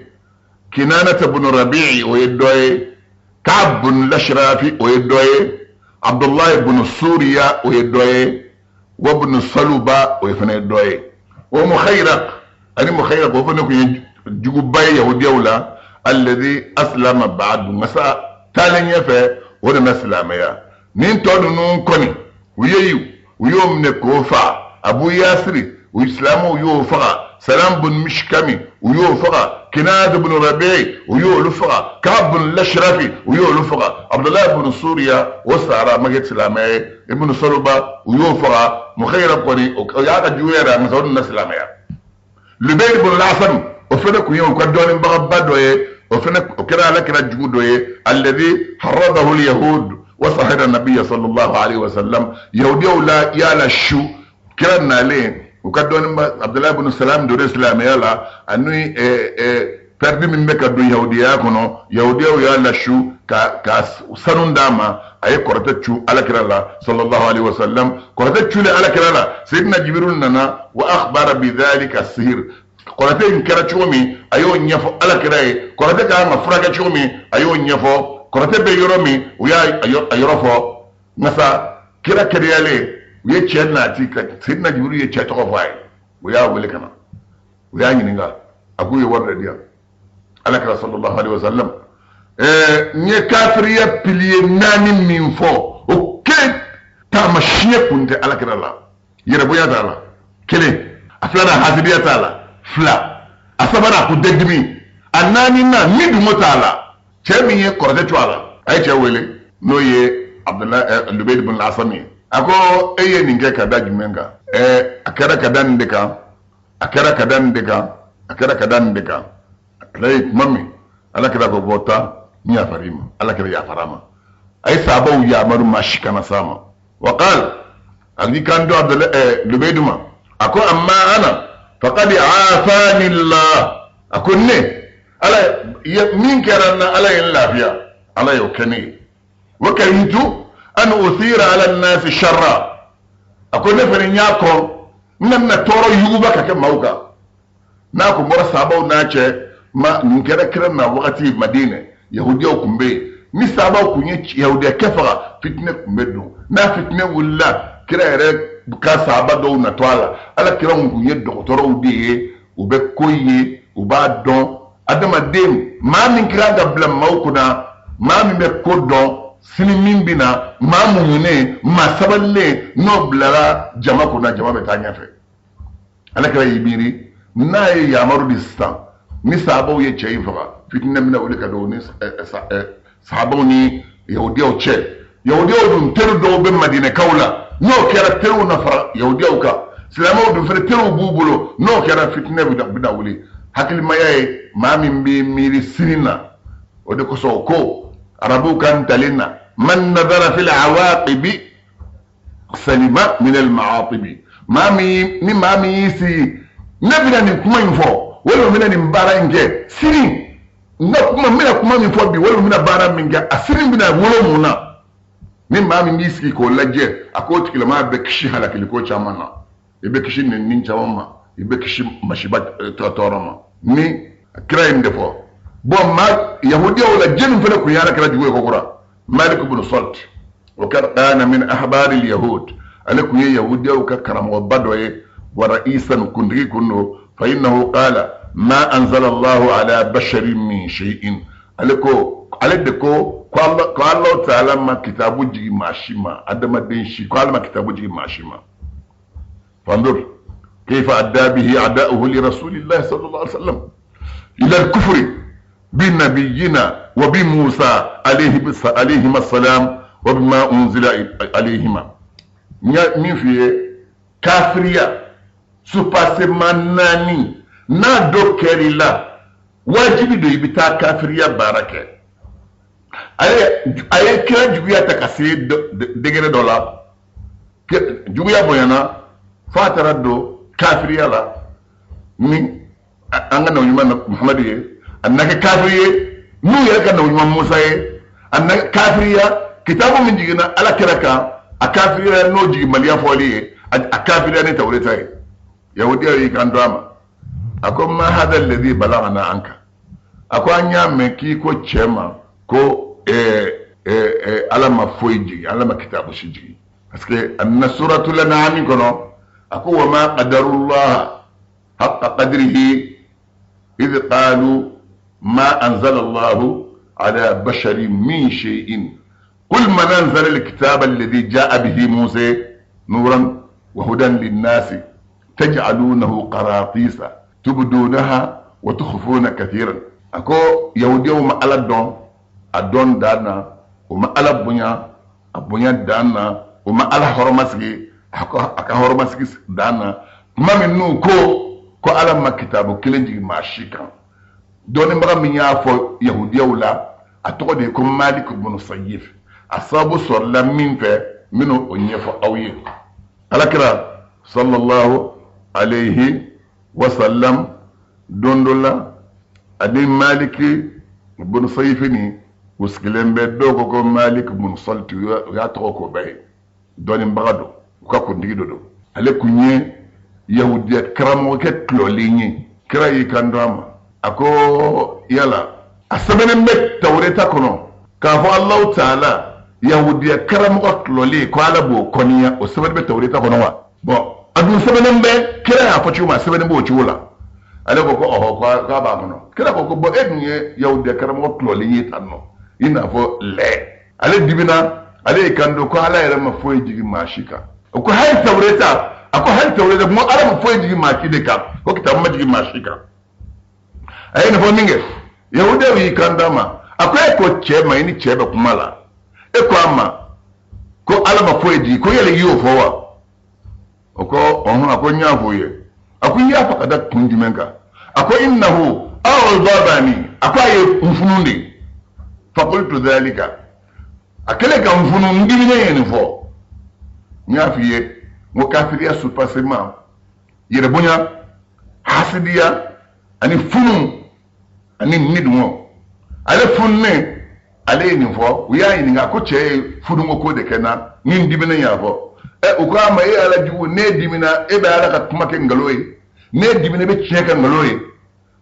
Kinanat ibn Rabi'i o yedoye Ka'b ibn Lashrafi o yedoye Abdullah ibn Suriya o yedoye wa ibn Saluba o yedoye wa Mukhayraq ani Mukhayraq o fane ko jugu bay yahudiya wala alladhi aslama ba'du masa talen yefe wona naslamaya nin todu nun koni uyeyu uyom ne kofa Abu Yasri u islamu uyo faga Salam bin Mishkami uyo faga Kinad ibn Rabi'i uyo lufaga Ka'b bin Lashrafi uyo lufaga Abdullah ibn Suriya wasara maget islamaya ibn Saluba uyo faga Mukhayraq koni o yaaka juwera ngasawon naslamaya Lubayr ibn al-Asam o fene ko yon ko doni badoye وكان لك رجل الذي حرضه اليهود وصهر النبي صلى الله عليه وسلم يهودي ولا يالا شو كان لين وكدون عبد الله بن سلام دور اسلام يالا اني perdi min beka do yahudiya kono yahudiya yala shu ka sanun dama ay korata chu alakirala sallallahu alaihi wasallam korata chu le alakirala sayyidina jibril nana wa akhbara bidhalika sihr korate in kera chomi ayo nyafo alakiraye korate ka ma furaga chomi ayo nyafo korate be yoromi uya ayo fo nasa kira keriyale uye chenna ti ka sidna jibril ye cheto ko fay uya wele kana uya nyininga akuye warda dia alakira sallallahu alaihi wasallam nye kafiriya piliye nani min fo o ke ta mashiye kunte alakira la yere boya dala kele aflana hasibiya tala fla asabana ku degmi anani na midu motala chemi ye korode twala ay che wele no ye Abdullah Lubayd ibn al-Asami ako eye ninge kada jumenga akara kadan deka lay mami alakira ko bota nya farima alakira ya farama ay sabaw ya maru mashikana sama وقال أني كان دو عبد لبيدما أكو أما أنا فقد عافاني الله أكون نه على مين كرنا على الله فيها على يوكني وكرهت أن أثير على الناس الشر أكون نفر نياكم من تورو يوبك كما هو ناكو مرة سابو ناچه ما نكرا كرنا وقتي مدينة يهودية وكمبي ni sahaba kunye yahudiya kefara fitne kumbedo na fitne wala kira yɛrɛ ka sahaba dɔw na to ala ala kira kunye dɔgɔtɔrɔw de ye u bɛ ko ye u b'a dɔn adamaden maa min kira ka bila maaw kunna maa min bɛ ko dɔn sini min bɛ na maa muɲunen maa sabalilen n'o bilara jama kunna jama bɛ taa ɲɛfɛ ala kira y'i miiri n'a ye yamaru di sisan ni sahabaw ye cɛ in faga fitinɛ bɛna wuli ka don ni sahabaw ni yahudiyaw cɛ yahudiyaw dun teri dɔw bɛ madinɛkaw la n'o kɛra teriw na fara yahudiyaw kan silamɛw dun fana teriw b'u bolo n'o kɛra fitinɛ bɛna wuli hakilimaya ye maa min bɛ miiri sini na o de kosɔn ko arabuw kan talen na man nadara fil awaqibi salima min al ma'atibi maa min y'i sigi ne bɛna nin kuma in fɔ walima bɛna nin baara in kɛ sini n bɛna kuma min fɔ bi walima bɛna baara min kɛ a sini bɛna wolo mun na ni maa min b'i sigi k'o lajɛ a k'o tigilama bɛ kisi halakiliko caman na i bɛ kisi nɛni caman ma i bɛ kisi masiba tɔɔrɔ ma ni kira in de fɔ bɔn maa yahudiyaw la jɛnni fana kun ye alakira jugu ye kokura malik ibn salt o kana min ahbari yahud ale kun ye yahudiyaw ka karamɔgɔba dɔ ye wa ra'isan kuntigi kun don fa innahu qala ma anzala allahu ala basharin min shay'in ale de ko Allah ta'ala ma kitabu jigi maa si ma adamaden si ko ala ma kitabu jigi maa si ma fandur كيف أدى به أعداؤه لرسول الله صلى الله عليه وسلم إلى الكفر بنبينا وبموسى عليهما السلام وبما أنزل عليهما من في كافرية سباسما ناني نا دو كريلا واجب دو يبتا كافرية باركة أي كلا جوية تكسير دغير دولا جوية بوينا فاترة دو kafiriya la ni an ka nawuɲuman muhamadu ye a na kɛ kafiri ye n'u yɛrɛ ka nawuɲuman musa ye a na kafiriya kitabu min jiginna ala kɛra kan a kafiriya n'o jigimaliya fɔli ye a kafiriya ni tawureta ye yahudiya y'i kan to a ma a ko ma hada alladhi balagana anka a ko an y'a mɛn k'i ko cɛ ma ko ala ma foyi jigi ala ma kitabu si jigi parce que a na suratul an'am kɔnɔ أقول وما قدر الله حق قدره إذ قالوا ما أنزل الله على بشر من شيء قل من أنزل الكتاب الذي جاء به موسى نورا وهدى للناس تجعلونه قراطيس تبدونها وتخفون كثيرا أقول يهودي وما ألا الدون دانا وما ألا البنيا دانا وما ألا حرمسكي aka horma sigi dana mami nu ko ala ma kitabu kelen jigi maa si kan dɔɔni baga min y'a fɔ yahudiyaw la a tɔgɔ de ye ko malik ibn sayyif a sababu sɔrɔla min fɛ minnu o ɲɛfɔ aw ye alakira sallallahu alayhi wa sallam don dɔ la ani malik ibn sayyif ni u sigilen bɛ dɔw ko malik ibn salt o y'a tɔgɔ k'o bɛɛ ye dɔɔni baga don ka kuntigi dɔ don ale kun ye yahudiya karamɔgɔkɛ tulɔlen ye kira y'i kan to a ma a ko yala a sɛbɛnnen bɛ tawureta kɔnɔ k'a fɔ Allahu Taala yahudiya karamɔgɔ tulɔlen ko ala b'o kɔniya o sɛbɛnnen bɛ tawureta kɔnɔ wa bɔn a dun sɛbɛnnen bɛ kira y'a fɔ cogo min a sɛbɛnnen b'o cogo la ale ko ɔhɔ k'a b'a kɔnɔ kira ko bɔn e dun ye yahudiya karamɔgɔ tulɔlen ye tan nɔ i n'a fɔ lɛ ale dibina ale y'i kan to ko ala yɛrɛ ma foyi jigi maa si kan ko hali tawureta a ko hali tawureta kuma ala ma foyi jigi maa si de kan ko kitabu ma jigi maa si kan a ye nin fɔ min kɛ yahudiyaw y'i kan d'a ma a ko e ko cɛ ma i ni cɛ bɛ kuma la e ko a ma ko ala ma foyi jigi ko yɛlɛ i y'o fɔ wa o ko ɔhɔn a ko n y'a fɔ ye a ko i y'a fɔ ka da kun jumɛn kan a ko innahu awdabani a ko a ye n funu de faqultu dhalika a kɛlen ka n funu n diminen ye nin fɔ n y'a f'i ye n ko kafiriya supasema yɛrɛ bonya hasidiya ani funu ani nidɔn ale fununen ale ye nin fɔ u y'a ɲininka ko cɛ ye funuko ko de kɛ n na ni n diminen y'a fɔ u ko a ma e ala jugu ne dimina e bɛ ala ka kuma kɛ nkalon ye ne dimina e bɛ tiɲɛ kɛ nkalon ye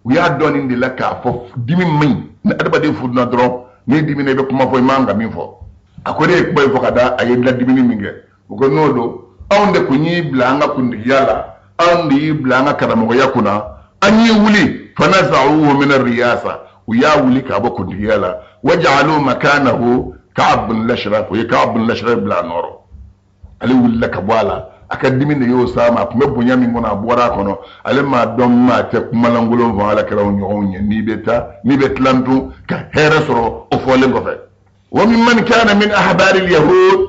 u y'a dɔn nin de la k'a fɔ dimi man ɲi ni adamaden fuduna dɔrɔn ni dimine be kuma fo manga min fo akode ko fo kada ay la dimini minge ko nodo awnde ko nyi blanga kundi yala andi blanga karamo yakuna anyi wuli fanaza'uhu min ar-riyasa ويا وليك أبو كنديالا وجعلوا مكانه كعب بن الأشرف ويكعب بن الأشرف بلا نور علي ولا كبوالا أكاديمي نيو ساما كمبو نيامي مونا بورا كونو علي ما دوم ما تكمالانغولون فعلا كراون يغوني نيبت لانتو كهيرسرو أفولين كفي وممن كان من أحبار اليهود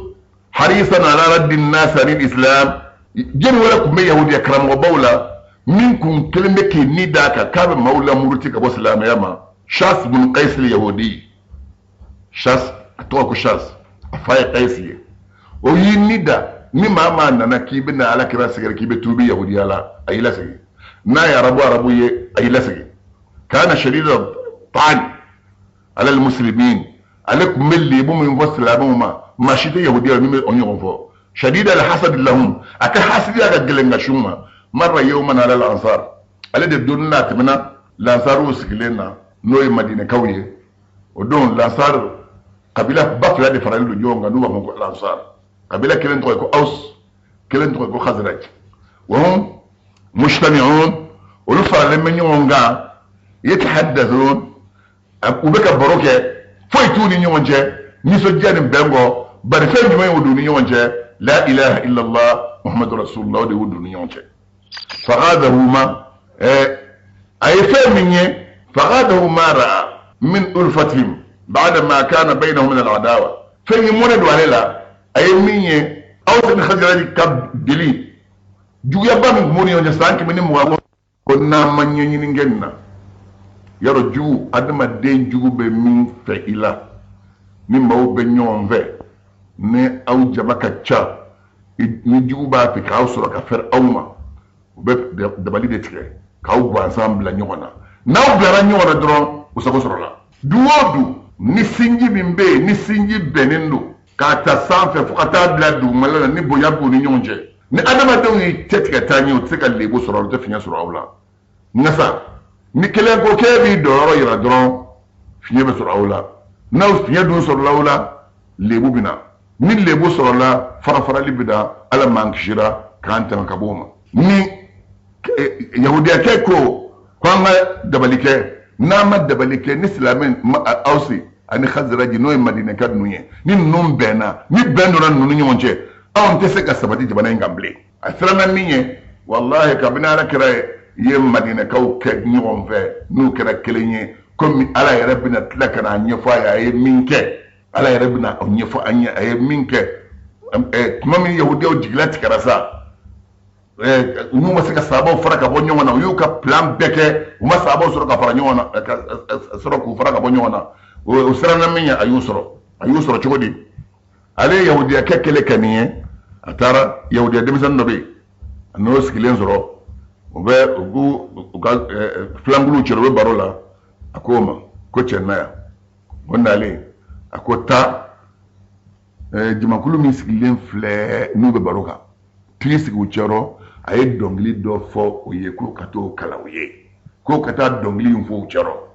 حريصا على رد الناس للإسلام جن ولا كم يهود يكرم وبولا منكم كلمة كي نيداكا كاب مولا مرتك أبو سلام ياما شاس بن قيس اليهودي شاس اتوكو شاس افاي قيسي وينيدا مما ما نانا كيبنا على كرا سغر كيبه توبي يهودي على اي لسغي نا يا ربو اي لسغي كان شديد الطعن على المسلمين عليكم ملي بو من فسلامهما ما شيت يهودي مي اونيون فو شديد الحسد لهم اك حسد يا غلنغا شوما مره يوما على الانصار على دون تمنا الانصار وسكلنا noy madina kawye o don lansar kabila bafla de faral do jonga no ko lansar kabila kelen to ko aus kelen to ko khazraj wa hum mujtami'un wa faral men yonga yatahaddathun ubeka baroke foytuni nyonje ni so jani bengo bari fe nyuma wodu ni nyonje la ilaha illa allah muhammadur rasulullah de wodu ni nyonje faqadahuma ay fe minye فغاده ما رأى من ألفتهم بعد ما كان بينهم من العداوة فإن يموند وعليلا أي مني أو سن خزراني كاب دلي جو يبا من موني ونجسانك من مغاو كنا من ينجننا يرو جو أدما دين جو بمين فإلا نمو بنيون في ne au jabaka cha ni juba fi ka usura ka fer auma be de balide tire ka u ensemble nyona na u bera nyona dron usako sorola duodu ni sinji bimbe ni sinji benendo ka ta sanfe fukata bla du malala ni boya bu ni nyonje ni adama don yi tetika tanyi o tsika lebo sorola te finya sorola wala ngasa ni kele ko kebi doro yira dron finya be sorola wala na u finya du sorola wala lebo bina min lebo sorola fara libida ala mankishira kanta kaboma ni yahudiya ke ko kwanga dabalike nama dabalike ni islamin ausi ani khazraji no madina kad nuye ni num bena ni bendo ran nunu nyonche on te se ka sabati jabana ngamble asrana minye wallahi kabina la kira ye madina kaw ke nyom fe nu kira kelenye comme ala ya rabbina tlakana nyefa ya ye minke ala ya rabbina on nyefa anya ye minke mami yahudiya jiglati karasa uma sika sabo faraka bo nyona yuka plan beke uma sabo soro ka fara nyona soro ku faraka bo nyona o sirana minya ayusoro chogodi ale yahudiya kekele kaniye atara yahudiya demisan nobe no skilen zoro obe ugu flangulu chero barola akoma ko chenaya wonale akota jimakulu miskilen fle nube baroka tisi uchero aye dongli do fo oye ko kato kala oye ko kata dongli fo uchero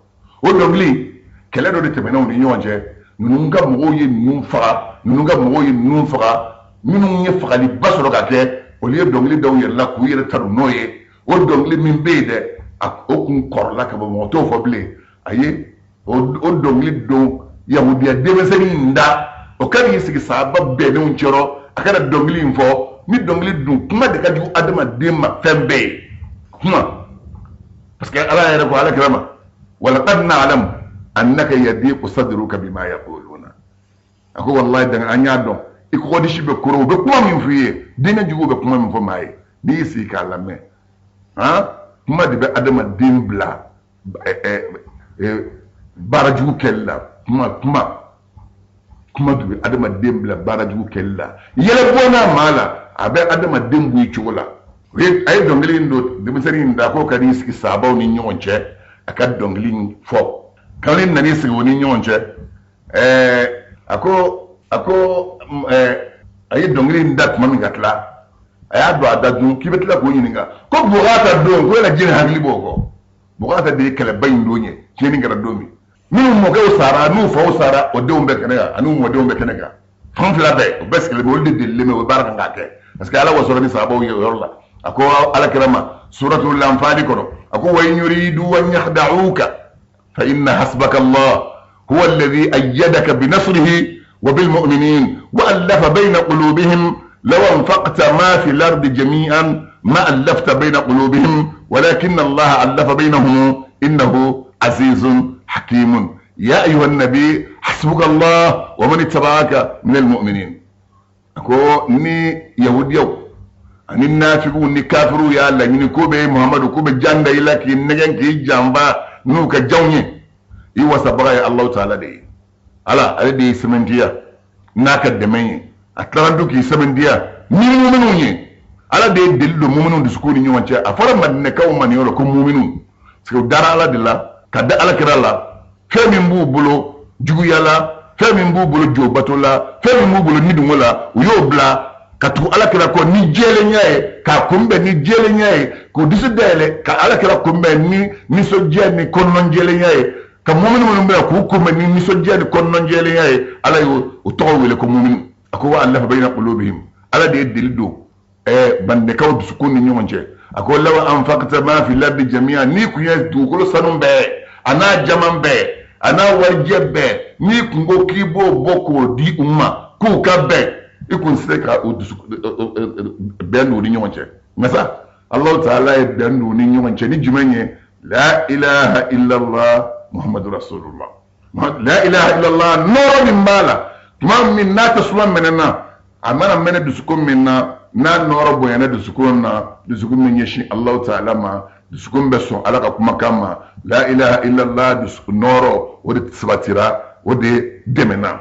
o dongli kele do de temena oni nyonje nunga moye nunfa nunga moye nunfa nunu nye fakali basoro ka ke olie dongli do yella ku yere taru noye o dongli min bede ak okun korla ka bo to fo ble aye o dongli do yahudiya demeseni nda o kan yisigi sabab be ne unchero akara dongli info mi dongli dun kuma de kadi adama demma fembe kuma parce que ala yara ko ala krama wala qad na'lam annaka yadiqu sadruka bima yaquluna ako wallahi dan anya don iko di shibe koro be kuma min fiye dina jugo be kuma min fo mai bi si kala me ha kuma de be adama dembla baraju kella kuma du adama dembla baraju kella yele bona mala abe adama dembu ichola we ay dongli ndo demisari nda ko kadi ski sabaw ni nyonche aka dongli fo kalin nani ski woni nyonche ako ay dongli nda kuma mi gatla ay do adadu kibetla ko yininga ko bugata do ko la jin hagli boko bugata de kala bayin do nye jeni ngara do mi minnu mɔkɛ o sara n'u faw sara o denw bɛ kɛnɛ kan ani u mɔdenw bɛ kɛnɛ kan fan fila bɛɛ o bɛɛ sigilen bɛ olu de delilen bɛ o baara kan k'a kɛ parce que ala wasɔrɔ ni sababu ye o yɔrɔ la a ko ala kira ma suratul anfal kɔnɔ a ko wa in yuridu an yakhda'uka fa inna hasbaka allah huwa alladhi ayyadaka bi nasrihi wa bil mu'minin wa allafa bayna qulubihim law anfaqta ma fi al-ardi jami'an ma allafta bayna qulubihim walakin allah allafa baynahum innahu azizun حكيم يا أيها النبي حسبك الله ومن اتبعك من المؤمنين أكو ني يهوديو أني نافقو ني كافرو يا الله ني كوبي محمد كوبي جاندا إلا كي نجن كي جامبا نوكا جوني يوا سبغا يا الله تعالى دي على أدي سمنتيا ناكا دمي أتلاندو كي سمنتيا مؤمنون على دي دلو مؤمنون دسكوني نيوانتيا أفرا مدنكاو من يولو كم مؤمنون سكو دار على دلا kada ala kira la fɛn min b'u bolo juguya la fɛn min b'u bolo jobato la fɛn min b'u bolo nidungo la u y'o bila ka tugu ala kira kɔ ni jɛlenya ye k'a kunbɛn ni jɛlenya ye k'u disi dayɛlɛ ka ala kira kunbɛn ni nisɔndiya ni kɔnɔnajɛlenya ye ka mumini minnu bɛ k'u kunbɛn ni nisɔndiya ni kɔnɔnajɛlenya ye ala y'o tɔgɔ wele ko mumini a ko wa allafa bayna qulubihim ala de ye deli don bandekaw dusukun ni ɲɔgɔn cɛ a ko law anfaqta ma fi lardi jami'an ni kun ye dugukolo sanu bɛɛ a n'a jaman bɛɛ a n'a warijɛ bɛɛ n'i kun ko k'i b'o bɔ k'o di u ma k'u ka bɛn i kun se ka o bɛn don u ni ɲɔgɔn cɛ nka sa Allahu ta'ala ye bɛn don u ni ɲɔgɔn cɛ ni jumɛn ye la ilaha illallah muhammadu rasulullah la ilaha illallah nɔrɔ min b'a la tuma min n'a tasuma mɛnɛna a mana mɛnɛ dusukun min na n'a nɔrɔ bonyana dusukun na dusukun min ɲɛsin Allahu ta'ala ma dusukun bɛ sɔn ala ka kumakan ma la ilaha illallah dusukun nɔrɔ o de sabatira o de dɛmɛna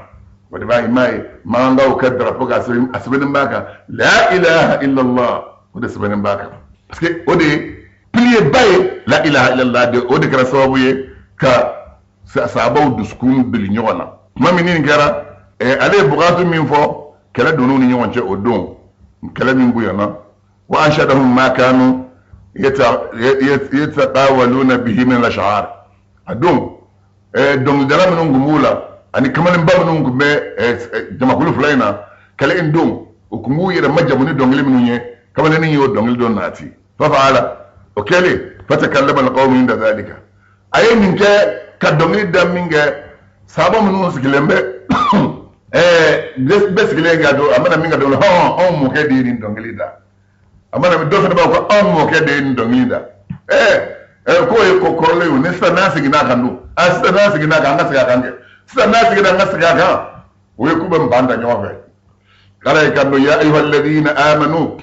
o de b'a ye maa ye mankankaw kɛ darapo kan a sɛbɛnnen b'a kan la ilaha illallah o de sɛbɛnnen b'a kan parce que o de ye pilier ba ye la ilaha illallah de o de kɛra sababu ye ka sahabaw dusukun bili ɲɔgɔn na tuma min nin kɛra ale ye bukatu min fɔ kɛlɛ donn'u ni ɲɔgɔn cɛ o don kɛlɛ min bonyana wa anshadahum ma kanu yataqawaluna bihi min al-ash'ar adon dɔnkilidala minnu kun b'u la ani kamalenba minnu kun bɛ jamakulu fila in na kɛlɛ in don u kun b'u yɛrɛ majamu ni dɔnkili minnu ye kamalennin y'o dɔnkili dɔ nati fa fa'ala o kɛlen fatakallama al-qawmu inda dhalika a ye nin kɛ ka dɔnkili da min kɛ sahaba minnu sigilen bɛ bɛɛ sigilen ka don a mana min ka dɔnkili anw mɔkɛ de ye nin dɔnkili da a mana dɔ fana b'a fɔ anw mɔkɛ de ye nin dɔnkili da k'o ye ko kɔrɔlen ye ni sisan n'a seginna a kan don sisan n'a seginna a kan an ka segin a kan kɛ sisan n'a seginna an ka segin a kan o ye k'u bɛ ban ta ɲɔgɔn fɛ ala ye kan don ya ayyuha alladhina amanu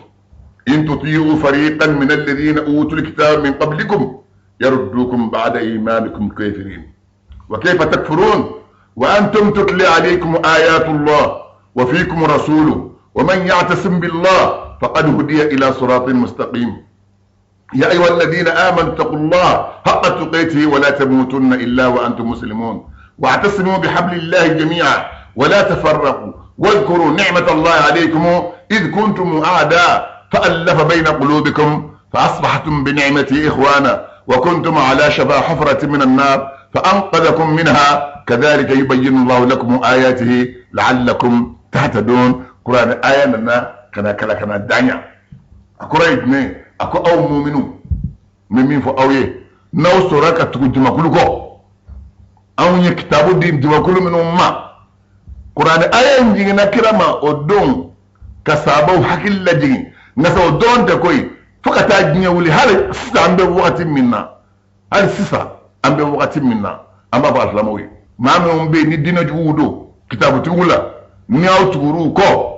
in tuti'u fariqan min alladhina utul kitaba min qablikum yaruddukum ba'da imanikum kafirin wa kayfa takfurun wa antum tutla alaykum ayatullah wa fiikum rasuluhu wa man ya'tasim billah فقد هدي إلى صراط مستقيم يا أيها الذين آمنوا اتقوا الله حق تقاته ولا تموتن إلا وأنتم مسلمون واعتصموا بحبل الله جميعا ولا تفرقوا واذكروا نعمة الله عليكم إذ كنتم أعداء فألف بين قلوبكم فأصبحتم بنعمتي إخوانا وكنتم على شفا حفرة من النار فأنقذكم منها كذلك يبين الله لكم آياته لعلكم تهتدون قرآن آية لنا kana kala kana danya akora idne ako aw mu'minu min fo awye naw soraka tugu jumakulu ko aw nye kitabu di jumakulu minu ma qur'an aya njingina kirama o don kasabau hakil lajin ngasa o don de koy fokata jinya wuli hal sisa ambe wakati minna hal sisa ambe wakati minna amba ba islamawi mame umbe ni dina juudo kitabu tugula ni aw tuguru ko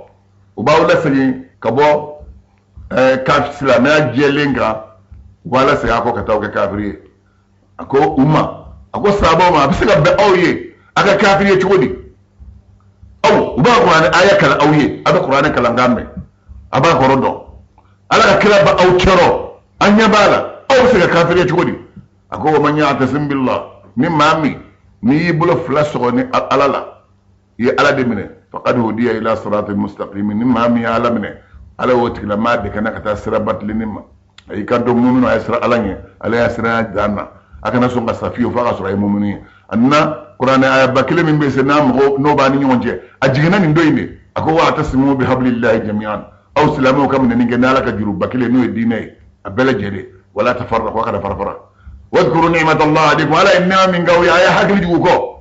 o b'aw lasegin ka bɔ silamɛya jɛlen kan u b'a lasegin a kɔ ka taa aw kɛ kafiri ye a ko u ma a ko sahabaw ma a bɛ se ka bɛn aw ye a ka kafiri ye cogo di aw u b'a kuranɛ aya kalan aw ye a bɛ kuranɛ kalankan mɛn a b'a kɔrɔ dɔn ala ka kira ba aw cɛrɔ an ɲɛ b'a la aw bɛ se ka kafiri ye cogo di a ko wa man ya'tasim billah ni maa min n'i y'i bolo fila sɔgɔ ni ala la i ye ala de minɛ faqad hudiya ila siratin mustaqim ni maa min ye ala minɛ ala y'o tigila maa de kana ka taa sira batilinin ma ayi ka dɔn muminu a ye sira ala ɲɛ ala y'a sira janna a kana sɔn ka sa fiyewu f'a ka sɔrɔ a ye muminu ye anna qur'ana aya bakile min be senam no bani nyonje ajigina ni ndoyne ako wa tasimu bi hablillahi jami'an aw salamu kam ne ngena ka juru bakile no dine abela jede wala tafarraqu wa kada farfara wadhkuru ni'matallahi alaykum ala inna min gawi aya hakli jugo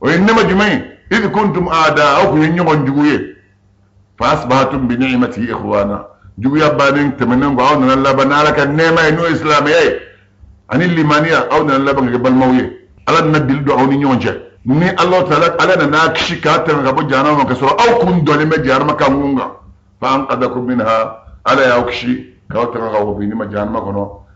wa inma jumai idh kuntum a'da'a ku nyon juguye fa asbahatum bi ni'matihi ikhwana jugu ya banin tamanan go awna labana laka nema no islamiyai ani limaniya awna labanga ke balmawye ala nadil do awni nyonje ni allah ta'ala ala na kishika tan ga bo jana no kasoro aw kun dole me jar maka munga fa anqadakum minha ala yakshi ka tan ga bo ni ma jar maka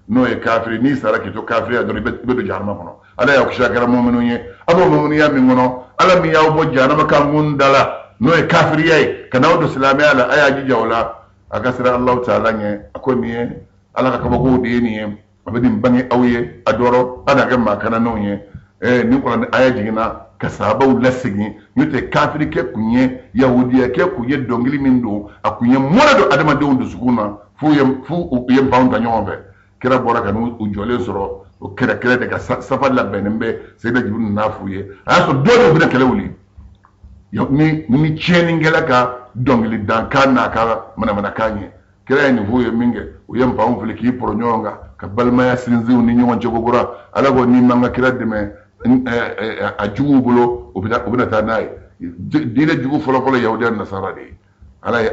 no e kafiri ni saraki to kafiri do be jar maka ala yakshi gara mu'minu ye abo mu'minu ya min ngono ala mi yaw bo jana maka mundala no e kafiri yai kana do islamiyya ala ayaji jawla akasira allah ta'ala nye akoy miye ala ka kabo de ni abadin bangi awye adoro ada ga makana no nye ni ko aya jigina ka sabaw lasigi nyute kafiri ke kunye yahudiya ke kunye dongili min do akunye mona do adama de wondu sukuna fu yem pound nyombe kira bora kanu ujole soro o kira de ka safar la benembe seyda jibun nafuye aso do bi na kelewuli yo ni cheni ngela ka dongili dan kana ka mana kanye kira ni huye minge uyem pa on fliki pro nyonga ka balma ya sinzi ni nyonga chogogora ala go ni manga kira de me a jugu bulo ubina tanai dile jugu folo yahudiyan nasara de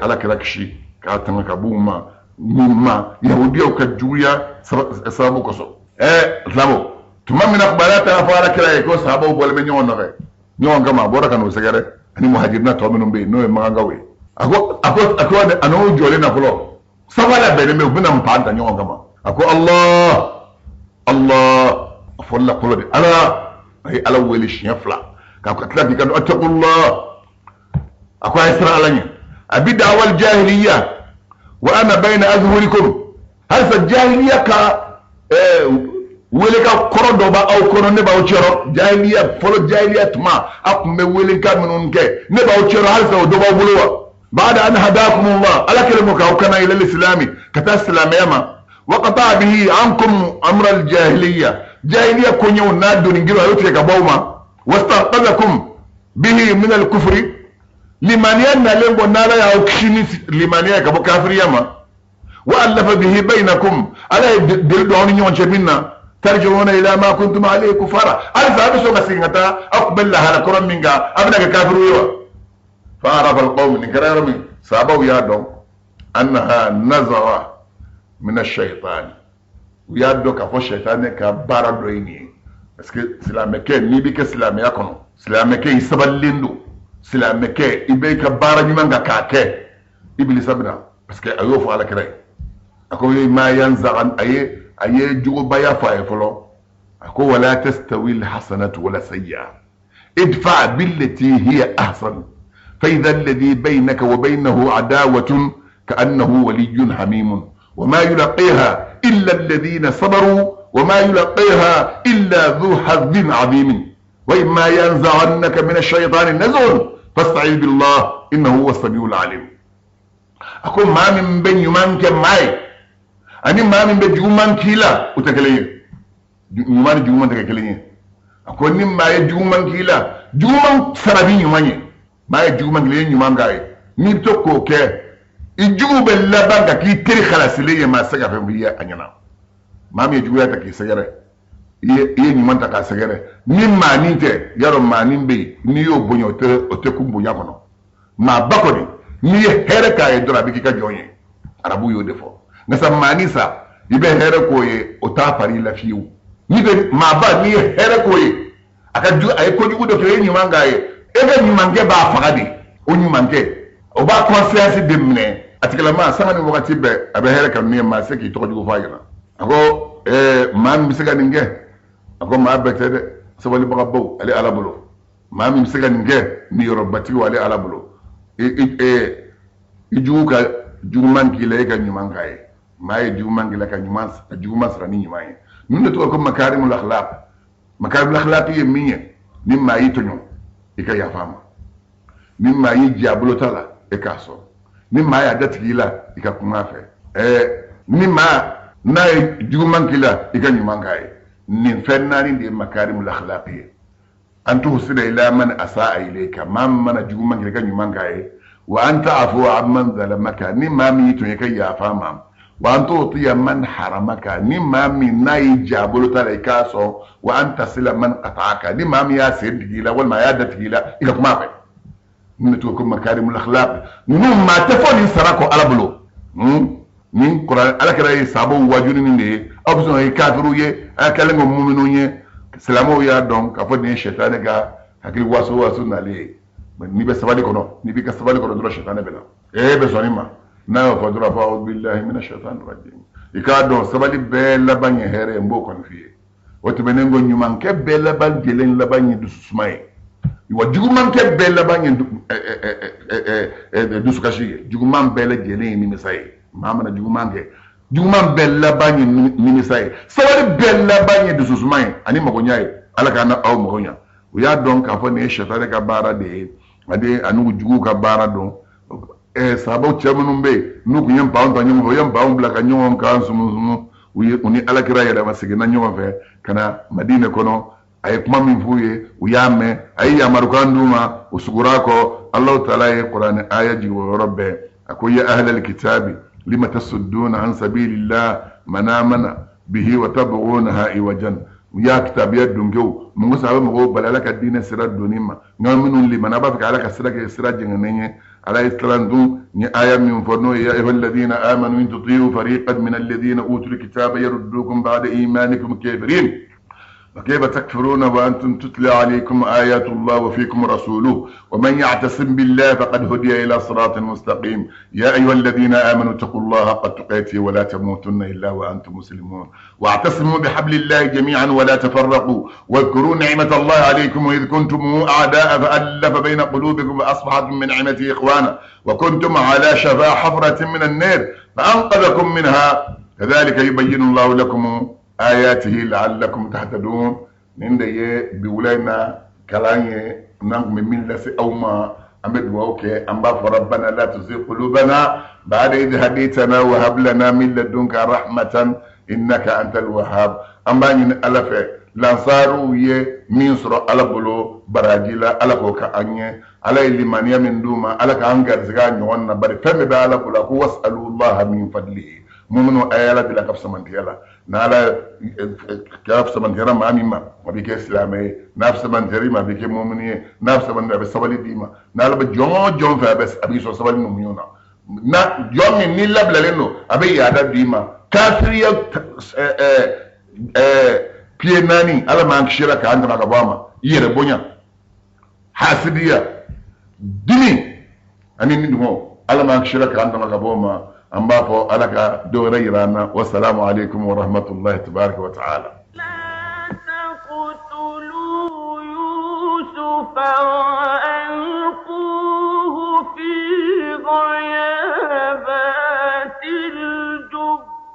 ala kira kishi ka tanga ka buma mimma yahudiya ka juya sababu koso labo tuma min akhbarata fa ala kira ko sababu bol me nyonga ma bora kanu segere ani muhajirina to minum be no manga we ako ano jole na folo sabala be me ubina mpanda nyonga ma ako allah folla kolo de ay ala weli shefla ka ko tlati kan attaqullah ako isra alanya abida wal jahiliya wa ana bayna azhurikum hal sa jahiliya ka weli ka korodo ba aw kono ne ba o chero jahiliya folo jahiliya tuma akumbe weli ka minun ke ne ba o chero hal sa do ba bulwa بعد أن هداكم الله ألا كلمك أو كان إلى الإسلام كتا السلام يما وقطع به عنكم أمر الجاهلية جاهلية كونيو نادو نجيرو هلوتيك بوما واستنقذكم به من الكفر لمن لنبو نالا يوكشيني لمن يكبو كافر يما وألف به بينكم ألا دلدو هوني نيوان شمينا ترجعون إلى ما كنتم عليه كفارا ألا سابسو مسيغتا أقبل لها لكرم منغا أبنك كافر يوا فعرف القوم نكرارمي سابو يادو أنها نزغة من الشيطان ويادو كفو الشيطان كبارا دويني بس سلامكي نيبك سلامي يكونو سلامكي يسبال لندو سلامكي إبي كبارا نيمانغا كاكي إبلي سبنا بس كي أيوفو على كراي أكو ما ينزغن أي جو بايا فايفلو أكو ولا تستوي الحسنة ولا سيئة ادفع بالتي هي أحسن فإذا الذي بينك وبينه عداوة كأنه ولي حميم وما يلقيها إلا الذين صبروا وما يلقيها إلا ذو حظ عظيم وإما ينزعنك من الشيطان نزغ فاستعذ بالله إنه هو السميع العليم أقول ما من بين يمانك معي أني ما من بين يمانك لا وتكليه يمان جومان تكليه أقول ما يجومان كلا جومان سرابين يماني ما يجوما غلين يومان غاي نيتو كوكي يجوب اللبان كي تري خلاص لي ما سغا فمبيا انينا ما مي جويا تكي سغره يومان تكا سغره مما نيته يارو ما نيمبي نيو بونيو اوتي كومبو ياكونو ما باكودي ني هيركا يدرا بيكي كا جوني arabu yo defo ngasa manisa ibe here koye otafari la fiu ni be ma ba ni here koye aka ju ay ko ju do to yuman gaay ebe nyumange ba fagadi o nyumange o ba conscience de mne atikala ma samani wakati be abe here kan mi ma seki to jugo fayina ako man misega ninge ako ma betede sabali baga baw ali ala bulo ma mi misega ninge mi yorobati wali ala bulo ijuka juman kile ka nyumangaye ma juman kile ka nyuman juman srani nyumaye nunde to ko makarimul akhlaq yeminye mimma yitonyo ika ya fama mimma yi diablo tala e kaso mimma ya datigila ika kumafe mimma na juman kila ika nyumangaye nin fennani de makarimul akhlaq an tuhsina ila man asaa ilayka mam mana jugu man ga nyuman gaye wa anta afu amman zalamaka ni mami to yake ya fama wa anta utiya man haramaka ni mami nayi jabulu talaika so wa anta sila man qata'aka ni mami ya sidgila wal ma ya datgila ila kuma fa ni to ko makarimul akhlaq num ma tafoni sarako alabulo ni qur'an alakara sabo wajuni ni abso ay kafiru ye akalengo mu'minu ye silamo ya donc ka fo ni shaytan ga hakili waso nale ni be sabali kono ni bi ka sabali kono dro shaytan be la be sonima na fa dro fa billahi minash shaitan rajim ikado sabali be la banye here mbo kon fiye woto benengo nyuman ke be la ban jelen la banye du sumay wa juguman ke be la banye du sukashi juguman be la jelen ni misay mama na juguman be la banye ni misay sabali be la banye du sumay ani magonyaay ala kana aw magonya ya donc ka fo ni shaitan ka bara de ade anu jugu ka bara don sabo chamunu be nuku nyam baun ba nyam yam baun bla ka nyom ka sumu uni alakira ya masigi na nyom fe kana madina kono ay kuma min fuye uyame ay ya marukanduma usugurako allah taala ya qur'an ayaji wa rabbe akoya ahli alkitabi lima tasudduna an sabilillah manamana bihi wa tabghunaha iwajan ya kitab ya dungew mungu sabe mo balalaka dina sirat dunima ngaminu liman abafika alaka sirake sirat jengenye على إسلام ني آية من فرنو يا أيها الذين آمنوا إن تطيعوا فريقا من الذين أوتوا الكتاب يردوكم بعد إيمانكم كافرين وكيف تكفرون وأنتم تتلى عليكم آيات الله وفيكم رسوله ومن يعتصم بالله فقد هدي إلى صراط مستقيم يا أيها الذين آمنوا اتقوا الله حق تقاته ولا تموتن إلا وأنتم مسلمون واعتصموا بحبل الله جميعا ولا تفرقوا واذكروا نعمة الله عليكم وإذ كنتم أعداء فألف بين قلوبكم فأصبحتم من نعمته إخوانا وكنتم على شفا حفرة من النار فأنقذكم منها كذلك يبين الله لكم آياته لعلكم تهتدون نندي بولانا كلاني نعم من لسي أوما أمد ووكي أمبا فربنا لا تزغ قلوبنا بعد إذ هديتنا وهب لنا من لدنك رحمة إنك أنت الوهاب أمبا ين ألف لانصارو يه من سر على بلو براجيلا على كوكا أنيه على اللي من يمن دوما على كأنجر زغاني وانا بري فم بعلى كلا واسألوا الله من فضله مؤمنو آيالا بلا كفس من تيالا نالا كفس من تيالا ما ميما ما بيك إسلامي نفس من تيري ما بيك مؤمنية نفس من بس سبالي ديما نالا بجون فبس أبي سو سبالي نميونا نا جون من نيلا بلا لنو أبي يادا ديما كافريا بيه ناني على ما انكشيرا كأنت ما كباما يربونيا حاسدية ديني أني ندمو على ما انكشيرا كأنت ما كباما أما فو على دوري رانا والسلام عليكم ورحمة الله تبارك وتعالى.